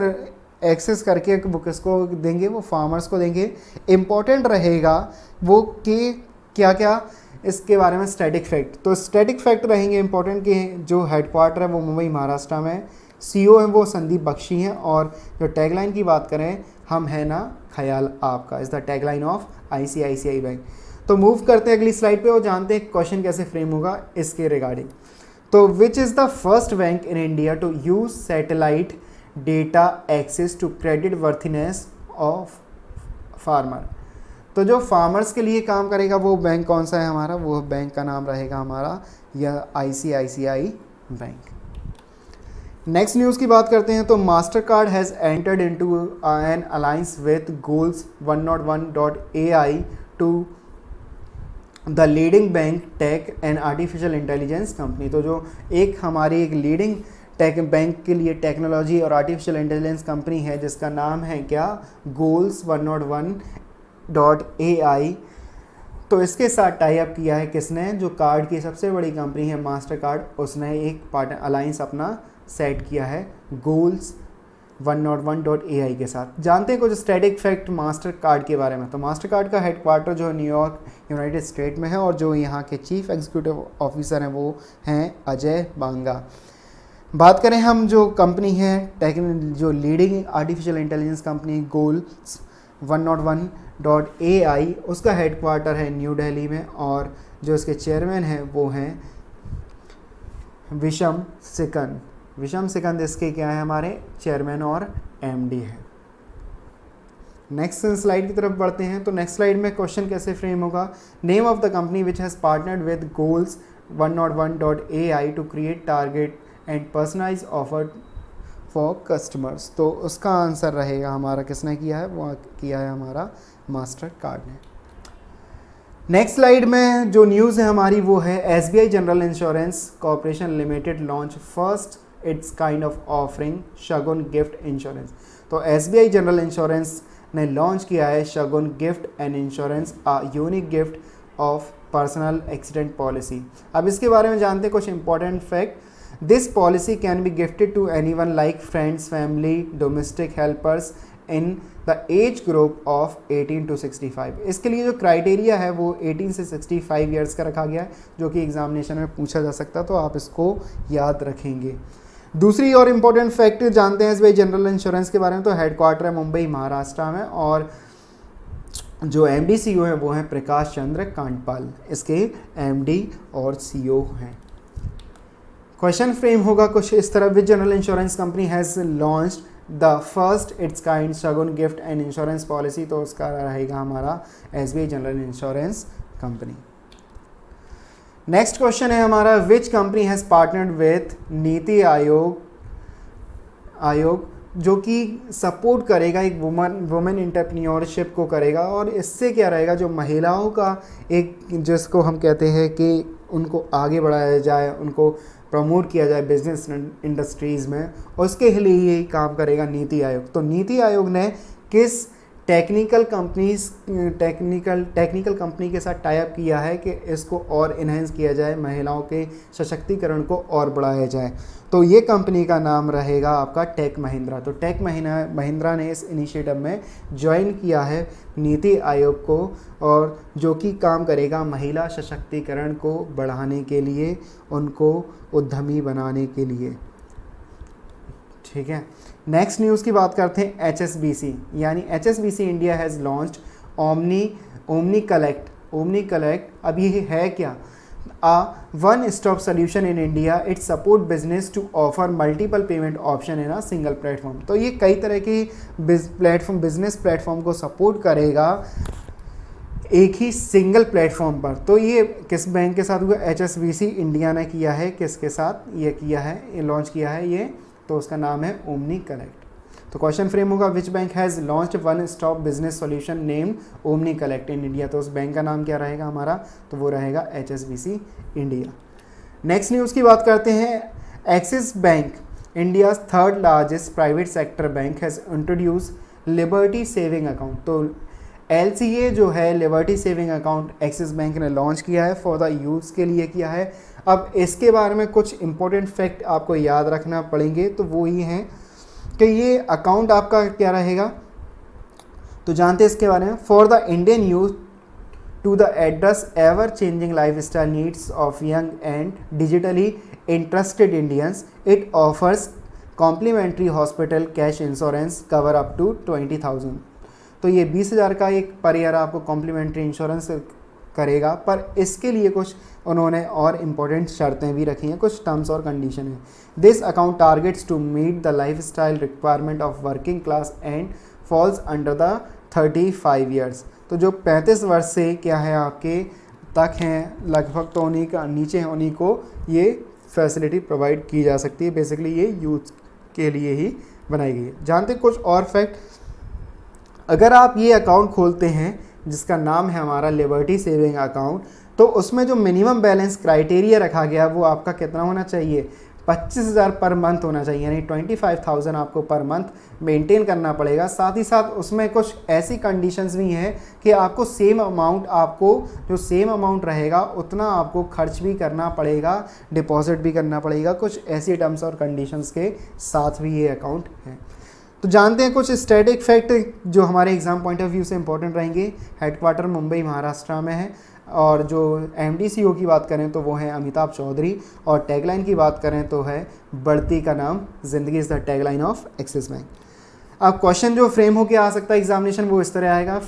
एक्सेस करके वो किसको देंगे वो फार्मर्स को देंगे। इम्पॉर्टेंट रहेगा वो कि क्या क्या इसके बारे में स्टैटिक फैक्ट। तो स्टैटिक फैक्ट रहेंगे इंपॉर्टेंट कि जो हेडक्वार्टर है वो मुंबई महाराष्ट्र में, CEO है वो संदीप बख्शी हैं और जो टैगलाइन की बात करें हम है ना ख्याल आपका is the tagline of ICICI bank. तो मूव करते हैं अगली स्लाइड पे और जानते हैं क्वेश्चन कैसे फ्रेम होगा इसके रिगार्डिंग। तो which is the first bank in India to use satellite data access to credit worthiness of farmer. तो जो फार्मर्स के लिए काम करेगा वो बैंक कौन सा है हमारा, वो बैंक का नाम रहेगा हमारा यह ICICI बैंक। नेक्स्ट न्यूज़ की बात करते हैं। तो Mastercard has entered into an alliance with goals 101.ai to the leading bank tech and artificial intelligence company. तो जो एक हमारी एक लीडिंग टेक बैंक के लिए टेक्नोलॉजी और आर्टिफिशियल इंटेलिजेंस कंपनी है जिसका नाम है क्या गोल्स 101.ai। तो इसके साथ टाई अप किया है किसने, जो कार्ड की सबसे बड़ी कंपनी है मास्टर कार्ड, उसने एक पार्टनर अलायंस अपना सेट किया है गोल्स 101.ai के साथ। जानते हैं कुछ स्टैटिक फैक्ट मास्टर कार्ड के बारे में। तो मास्टर कार्ड का हेडक्वार्टर जो न्यूयॉर्क यूनाइटेड स्टेट में है और जो यहाँ के चीफ एग्जीक्यूटिव ऑफिसर हैं वो हैं अजय बांगा। बात करें हम जो कंपनी है जो leading artificial intelligence company goals 101.ai, उसका हेडक्वार्टर है न्यू दिल्ली में और जो इसके चेयरमैन हैं वो हैं विषम सिकंद इसके क्या है हमारे चेयरमैन और MD है। नेक्स्ट स्लाइड की तरफ बढ़ते हैं। तो नेक्स्ट स्लाइड में क्वेश्चन कैसे फ्रेम होगा, name of the company which has partnered with goals 101.ai to create target and personalise offer for customers. तो उसका आंसर रहेगा हमारा किसने किया है, वो किया है हमारा मास्टर कार्ड ने। नेक्स्ट स्लाइड में जो न्यूज़ है हमारी वो है SBI general insurance corporation limited launch first its kind of offering Shagun gift insurance. तो SBI जनरल इंश्योरेंस ने लॉन्च किया है Shagun gift and insurance a unique gift of personal accident policy. अब इसके बारे में जानते हैं कुछ important fact. This policy can be gifted to anyone like friends, family, domestic helpers in the age group of 18 to 65। इसके लिए जो क्राइटेरिया है वो 18 से 65 ईयर्स का रखा गया है जो कि एग्जामिनेशन में पूछा जा सकता है, तो आप इसको याद रखेंगे। दूसरी और इम्पोर्टेंट फैक्ट जानते हैं SBI जनरल इंश्योरेंस के बारे में। तो हेडक्वार्टर है मुंबई महाराष्ट्र में और जो MD CEO है वो हैं प्रकाश चंद्र कांडपाल, इसके MD और CEO हैं। क्वेश्चन फ्रेम होगा कुछ इस तरह, which general insurance company has launched the first its kind Shagun gift and insurance policy. तो उसका रहेगा हमारा SBI general insurance company. Next question है हमारा, which company has partnered with NITI Aayog जो कि सपोर्ट करेगा एक वुमेन एंटरप्रेन्योरशिप को करेगा और इससे क्या रहेगा जो महिलाओं का एक जिसको हम कहते हैं कि उनको आगे बढ़ाया जाए, उनको प्रमोट किया जाए बिजनेस इंडस्ट्रीज़ में, उसके लिए ही काम करेगा नीति आयोग। तो नीति आयोग ने किस टेक्निकल कंपनी के साथ टाई अप किया है कि इसको और इन्हेंस किया जाए, महिलाओं के सशक्तिकरण को और बढ़ाया जाए। तो ये कंपनी का नाम रहेगा आपका टेक महिंद्रा। तो टेक महिंद्रा ने इस इनिशिएटिव में ज्वाइन किया है नीति आयोग को, और जो कि काम करेगा महिला सशक्तिकरण को बढ़ाने के लिए, उनको उद्यमी बनाने के लिए। ठीक है, नेक्स्ट न्यूज़ की बात करते हैं HSBC, यानी HSBC India has launched omni collect. अब ये है क्या? One stop solution in India, it support business to offer multiple payment option in a single platform. तो ये कई तरह की बिजनेस प्लेटफॉर्म को सपोर्ट करेगा एक ही सिंगल प्लेटफॉर्म पर। तो ये किस बैंक के साथ हुआ? HSBC इंडिया ने किया है। किसके साथ ये किया है, ये लॉन्च किया है ये? तो उसका नाम है ओमनी कलेक्ट। तो क्वेश्चन फ्रेम होगा, विच bank has launch one stop business solution named omni collect in India. तो उस बैंक का नाम क्या रहेगा हमारा? तो वो रहेगा HSBC इंडिया। नेक्स्ट न्यूज़ की बात करते हैं, axis bank India's third largest private sector bank has introduce liberty saving account. तो LCA जो है liberty saving account axis bank ने लॉन्च किया है, फॉर द यूज़ के लिए किया है। अब इसके बारे में कुछ इंपॉर्टेंट फैक्ट आपको याद रखना पड़ेंगे, तो वो ही हैं कि ये अकाउंट आपका क्या रहेगा। तो जानते हैं इसके बारे में, for the Indian youth to the address ever changing life style needs of young and digitally interested Indians, it offers complimentary hospital cash insurance cover up to 20,000। तो ये 20,000 का एक पर ईयर आपको कॉम्प्लीमेंट्री इंश्योरेंस करेगा, पर इसके लिए कुछ उन्होंने और इम्पोर्टेंट शर्तें भी रखी हैं, कुछ टर्म्स और कंडीशन है। This account targets to meet the life style requirement of working class and falls under the 35 years. तो जो 35 वर्ष से क्या है आपके तक हैं लगभग, तो उन्हीं का नीचे हैं, उन्हीं को ये फैसिलिटी प्रोवाइड की जा सकती है। बेसिकली ये यूथ के लिए ही बनाई गई है। जानते कुछ और फैक्ट, अगर आप ये अकाउंट खोलते हैं जिसका नाम है हमारा लिबर्टी सेविंग अकाउंट, तो उसमें जो मिनिमम बैलेंस क्राइटेरिया रखा गया वो आपका कितना होना चाहिए? 25,000 पर मंथ होना चाहिए, यानी 25,000 आपको पर मंथ मेंटेन करना पड़ेगा। साथ ही साथ उसमें कुछ ऐसी कंडीशंस भी हैं कि आपको सेम अमाउंट, आपको जो सेम अमाउंट रहेगा उतना आपको खर्च भी करना पड़ेगा, डिपॉजिट भी करना पड़ेगा। कुछ ऐसी टर्म्स और कंडीशंस के साथ भी ये अकाउंट है। तो जानते हैं कुछ स्टैटिक फैक्ट जो हमारे एग्जाम पॉइंट ऑफ व्यू से इंपॉर्टेंट रहेंगे। हेडक्वार्टर मुंबई महाराष्ट्र में है, और जो MD CEO की बात करें तो वो है अमिताभ चौधरी, और टैगलाइन की बात करें तो है बढ़ती का नाम जिंदगी is the tagline of axis bank. अब क्वेश्चन जो फ्रेम होकर आ सकता है एग्जामिनेशन वो इस तरह आएगा,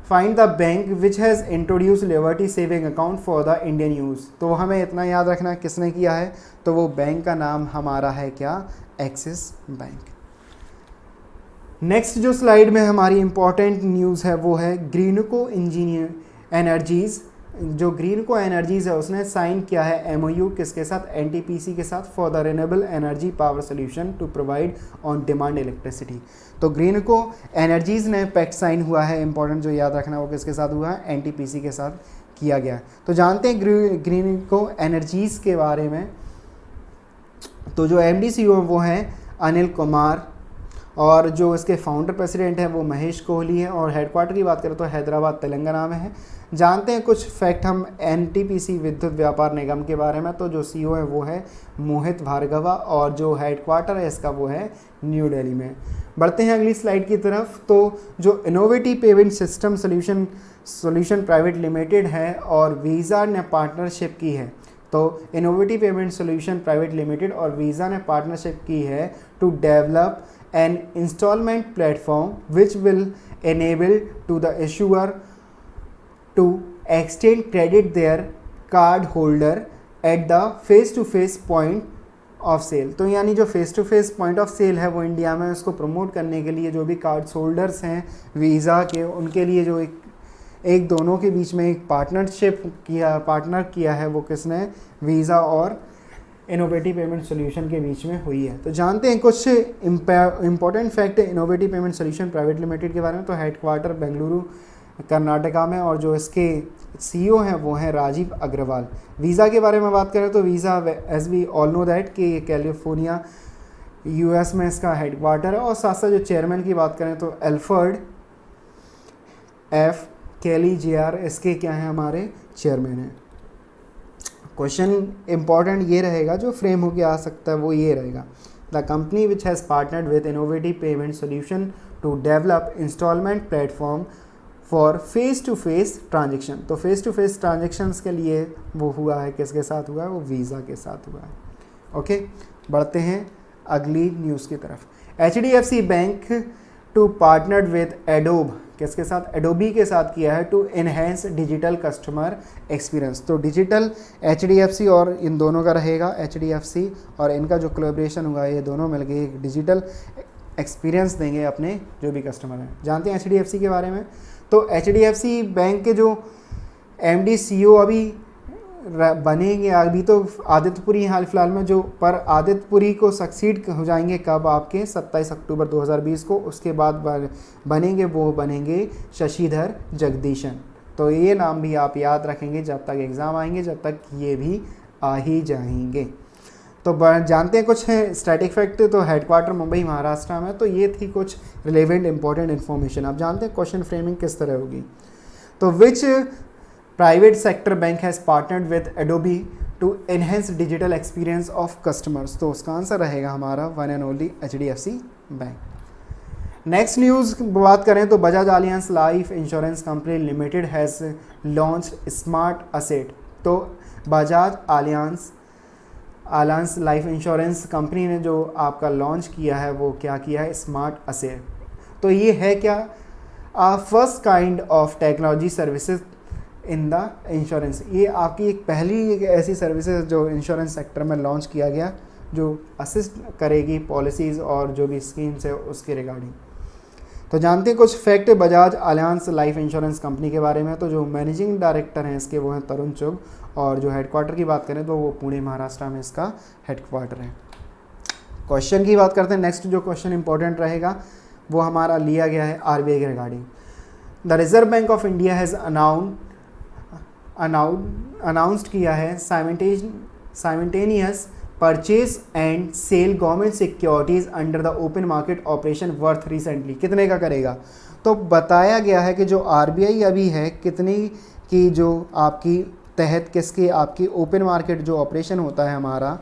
find the bank which has introduce liberty saving account for the Indian use. तो हमें इतना याद रखना किसने किया है, तो वो बैंक का नाम हमारा है क्या? Axis bank. नेक्स्ट जो स्लाइड में हमारी इंपॉर्टेंट न्यूज़ है वो है ग्रीनको एनर्जीज़। जो ग्रीनको एनर्जीज़ है उसने साइन किया है MOU किसके साथ? NTPC के साथ, for the renewable energy power solution to provide on demand electricity. तो ग्रीनको एनर्जीज़ ने पैक्ट साइन हुआ है, इंपॉर्टेंट जो याद रखना वो किसके साथ हुआ है? NTPC के साथ किया गया। तो जानते हैं ग्रीनको एनर्जीज़ के बारे में। तो जो MD CEO वो हैं अनिल कुमार, और जो इसके फाउंडर प्रेसिडेंट हैं वो महेश कोहली हैं, और हेडक्वार्टर की बात करें तो हैदराबाद तेलंगाना में है। जानते हैं कुछ फैक्ट हम NTPC विद्युत व्यापार निगम के बारे में। तो जो CEO है वो है मोहित भार्गवा, और जो हेडक्वार्टर है इसका वो है न्यू दिल्ली में। बढ़ते हैं अगली स्लाइड की तरफ। तो जो innovative payment system solution private limited है और वीज़ा ने पार्टनरशिप की है। तो innovative payment solution private limited और वीज़ा ने पार्टनरशिप की है to develop an installment platform which will enable to the issuer to extend credit their card holder at the face to face point of sale. तो यानी जो face to face point of sale है वो India में उसको promote करने के लिए जो भी कार्ड्स होल्डर्स हैं वीज़ा के, उनके लिए जो एक दोनों के बीच में एक पार्टनर किया है वो किसने? वीज़ा और इनोवेटिव पेमेंट सोल्यूशन के बीच में हुई है। तो जानते हैं कुछ important fact innovative payment solution private limited के बारे में। तो हेडक्वार्टर बेंगलुरु कर्नाटका में, और जो इसके सीईओ हैं वो हैं राजीव अग्रवाल। वीज़ा के बारे में बात करें तो Visa as we all know that कि कैलिफोर्निया यूएस में इसका हेडक्वार्टर है। और साथ साथ जो चेयरमैन की बात करें तो एल्फर्ड एफ केली JR इसके क्या हैं, हमारे चेयरमैन हैं। क्वेश्चन इंपॉर्टेंट ये रहेगा, जो फ्रेम होके आ सकता है वो ये रहेगा, the company which has partnered with innovative payment solution to develop instalment platform for face to face transaction. तो फेस टू फेस ट्रांजेक्शन्स के लिए वो हुआ है, किसके साथ हुआ है, वो वीज़ा के साथ हुआ है। ओके, बढ़ते हैं अगली न्यूज़ की तरफ। HDFC bank to partnered with Adobe, किसके साथ, एडोबी के साथ किया है, to enhance digital customer experience. तो डिजिटल HDFC और इन दोनों का रहेगा, HDFC और इनका जो कोलैबोरेशन हुआ है, ये दोनों मिलके एक डिजिटल एक्सपीरियंस देंगे अपने जो भी कस्टमर हैं। जानते हैं HDFC के बारे में। तो HDFC बैंक के जो MD CEO अभी बनेंगे, अभी तो आदित्यपुरी हाल फिलहाल में जो, पर आदित्यपुरी को सक्सीड हो जाएंगे कब, आपके 27 अक्टूबर 2020 को। उसके बाद बनेंगे, वो बनेंगे शशिधर जगदीशन। तो ये नाम भी आप याद रखेंगे जब तक एग्ज़ाम आएंगे, जब तक ये भी आ ही जाएंगे। तो जानते हैं कुछ स्टैटिक फैक्ट। तो हेडक्वार्टर मुंबई महाराष्ट्र में। तो ये थी कुछ रिलेवेंट इंपॉर्टेंट इन्फॉर्मेशन। अब जानते हैं क्वेश्चन फ्रेमिंग किस तरह होगी। तो which private sector bank has partnered with Adobe to enhance digital experience of customers. तो उसका आंसर रहेगा हमारा one and only HDFC bank. Next news बात करें तो Bajaj Allianz life insurance company limited has launched smart asset. तो Bajaj Allianz life insurance company ने जो आपका लॉन्च किया है, वो क्या किया है, स्मार्ट असेट। तो ये है क्या, first kind of technology services in the insurance. ये आपकी एक पहली एक ऐसी सर्विसेज जो इंश्योरेंस सेक्टर में लॉन्च किया गया, जो असिस्ट करेगी पॉलिसीज़ और जो भी स्कीम्स है उसके रिगार्डिंग। तो जानते हैं कुछ fact Bajaj Allianz life insurance company के बारे में। तो जो मैनेजिंग डायरेक्टर हैं इसके वो हैं तरुण चुग, और जो हेडक्वार्टर की बात करें तो वो पुणे महाराष्ट्र में इसका हेडक्वार्टर है। क्वेश्चन की बात करते हैं। नेक्स्ट जो क्वेश्चन इंपॉर्टेंट रहेगा वो हमारा लिया गया है RBI के regarding. The reserve bank of India has announced किया है simultaneous purchase and sale government securities under the open market operation worth recently. कितने का करेगा। तो बताया गया है कि जो RBI अभी है कितनी की जो आपकी तहत किसके आपकी ओपन मार्केट जो ऑपरेशन होता है हमारा,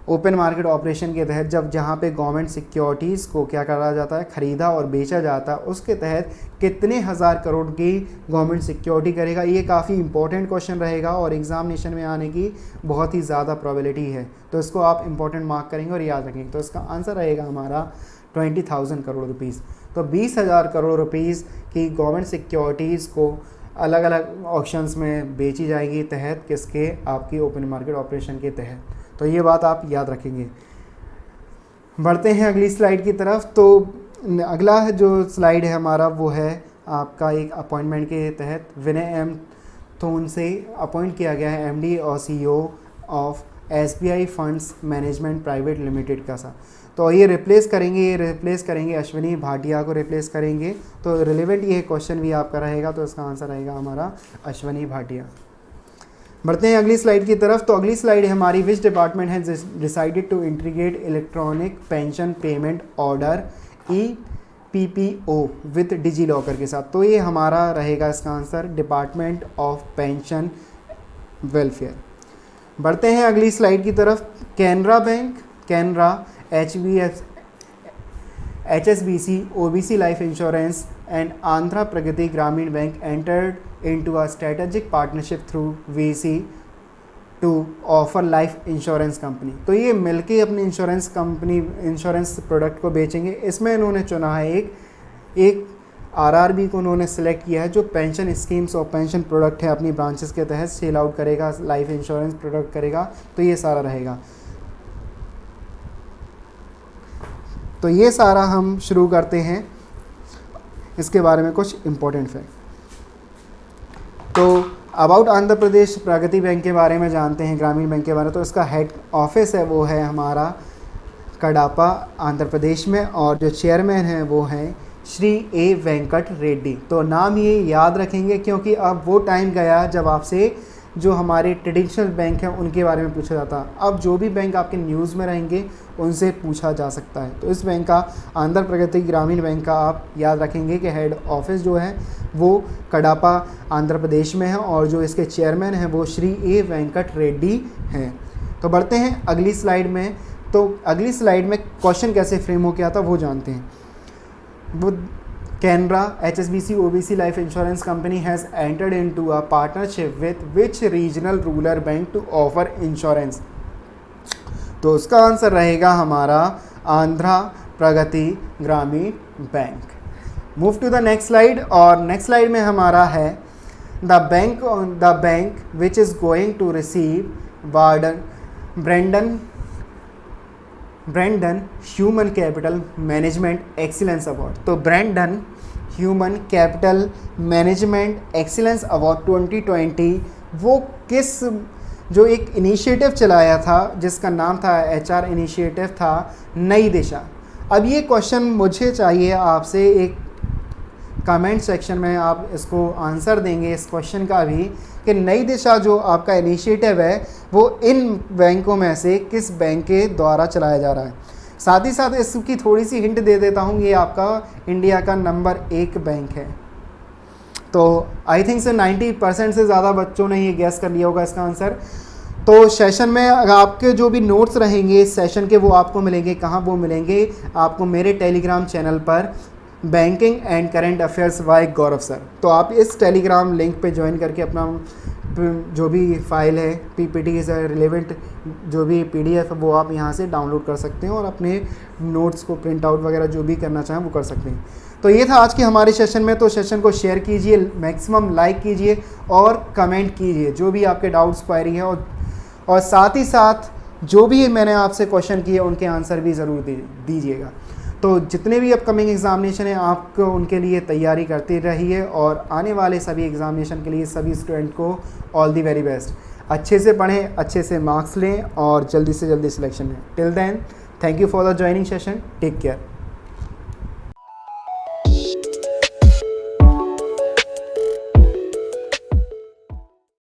ओपन मार्केट ऑपरेशन के तहत जब जहाँ पे गवर्नमेंट सिक्योरिटीज़ को क्या करा जाता है, ख़रीदा और बेचा जाता है, उसके तहत कितने हज़ार करोड़ की गवर्नमेंट सिक्योरिटी करेगा। ये काफ़ी इंपॉर्टेंट क्वेश्चन रहेगा और एग्जामिनेशन में आने की बहुत ही ज़्यादा प्रोबेबिलिटी है। तो इसको आप इंपॉर्टेंट मार्क करेंगे और याद रखेंगे। तो इसका आंसर रहेगा हमारा 20,000 करोड़ रुपीज़। तो 20,000 करोड़ रुपीज़ की गवर्नमेंट सिक्योरिटीज़ को अलग अलग ऑक्शंस में बेची जाएगी तहत किसके, आपकी ओपन मार्केट ऑपरेशन के तहत। तो ये बात आप याद रखेंगे। बढ़ते हैं अगली स्लाइड की तरफ। तो अगला जो स्लाइड है हमारा वो है आपका एक अपॉइंटमेंट के तहत विनय एम थोन से अपॉइंट किया गया है MD और CEO of SBI funds management private limited का सा। तो ये रिप्लेस करेंगे अश्विनी भाटिया को रिप्लेस करेंगे। तो रिलेवेंट ये क्वेश्चन भी आपका रहेगा। तो इसका आंसर रहेगा हमारा अश्विनी भाटिया। बढ़ते हैं अगली स्लाइड की तरफ। तो अगली स्लाइड है हमारी which department has decided to integrate electronic pension payment order EPPO with DigiLocker के साथ। तो ये हमारा रहेगा इसका answer department of pension welfare. बढ़ते हैं अगली स्लाइड की तरफ। Canara HSBC OBC life insurance and Andhra Pragati Grameen bank entered into a strategic partnership through VC to offer life insurance company। तो ये मिलके अपनी इंश्योरेंस प्रोडक्ट को बेचेंगे। इसमें इन्होंने चुना है एक RRB को उन्होंने सेलेक्ट किया है जो पेंशन स्कीम्स और पेंशन प्रोडक्ट है अपनी ब्रांचेस के तहत सेल आउट करेगा, लाइफ इंश्योरेंस प्रोडक्ट करेगा। तो ये सारा रहेगा। तो ये सारा हम शुरू करते हैं इसके बारे में कुछ इम्पोर्टेंट फैक्ट। तो about Andhra Pradesh Pragati bank के बारे में जानते हैं, ग्रामीण बैंक के बारे में। तो इसका हेड ऑफिस है वो है हमारा कडापा आंध्र प्रदेश में, और जो चेयरमैन है वो हैं श्री ए वेंकट रेड्डी। तो नाम ये याद रखेंगे क्योंकि अब वो टाइम गया जब आपसे जो हमारे ट्रेडिशनल बैंक हैं उनके बारे में पूछा जाता। अब जो भी बैंक आपके न्यूज़ में रहेंगे उनसे पूछा जा सकता है। तो इस बैंक का आंध्र प्रगति ग्रामीण बैंक का आप याद रखेंगे कि हेड ऑफिस जो है वो कडापा आंध्र प्रदेश में है और जो इसके चेयरमैन हैं वो श्री ए वेंकट रेड्डी हैं। तो बढ़ते हैं अगली स्लाइड में। तो अगली स्लाइड में क्वेश्चन कैसे फ्रेम हो गया था वो जानते हैं। वो Canara HSBC OBC life insurance company has entered into a partnership with which regional rural bank to offer insurance. तो उसका आंसर रहेगा हमारा Andhra Pragati Grameen bank. Move to the next slide. और नेक्स्ट स्लाइड में हमारा है the bank which is going to receive Brandon human capital management excellence award. तो Brandon human capital management excellence award 2020 वो किस जो एक इनिशिएटिव चलाया था जिसका नाम था HR इनिशिएटिव था नई दिशा। अब ये क्वेश्चन मुझे चाहिए आपसे एक कमेंट सेक्शन में आप इसको आंसर देंगे इस क्वेश्चन का भी कि नई दिशा जो आपका इनिशिएटिव है वो इन बैंकों में से किस बैंक के द्वारा चलाया जा रहा है। साथ ही साथ इसकी थोड़ी सी हिंट दे देता हूँ, ये आपका इंडिया का नंबर 1 बैंक है। तो आई थिंक से 90% से ज़्यादा बच्चों ने ये गैस कर लिया होगा इसका आंसर। तो सेशन में आपके जो भी नोट्स रहेंगे इस सेशन के वो आपको मिलेंगे। कहाँ वो मिलेंगे आपको? मेरे टेलीग्राम चैनल पर banking and current affairs by Gaurav sir. तो आप इस टेलीग्राम लिंक पे ज्वाइन करके अपना जो भी फाइल है PPT से रिलेवेंट जो भी PDF है वो आप यहाँ से डाउनलोड कर सकते हैं और अपने नोट्स को प्रिंट आउट वगैरह जो भी करना चाहें वो कर सकते हैं। तो ये था आज के हमारे सेशन में। तो सेशन को शेयर कीजिए, मैक्सिमम लाइक कीजिए और कमेंट कीजिए जो भी आपके डाउट्स क्वेरी है और साथ ही साथ जो भी मैंने आपसे क्वेश्चन किए उनके आंसर भी ज़रूर दीजिएगा। तो जितने भी अपकमिंग एग्जामिनेशन हैं आपको उनके लिए तैयारी करते रहिए और आने वाले सभी एग्जामिनेशन के लिए सभी स्टूडेंट को ऑल दी वेरी बेस्ट। अच्छे से पढ़ें, अच्छे से मार्क्स लें और जल्दी से जल्दी सिलेक्शन लें। Till then thank you for the joining session. Take care.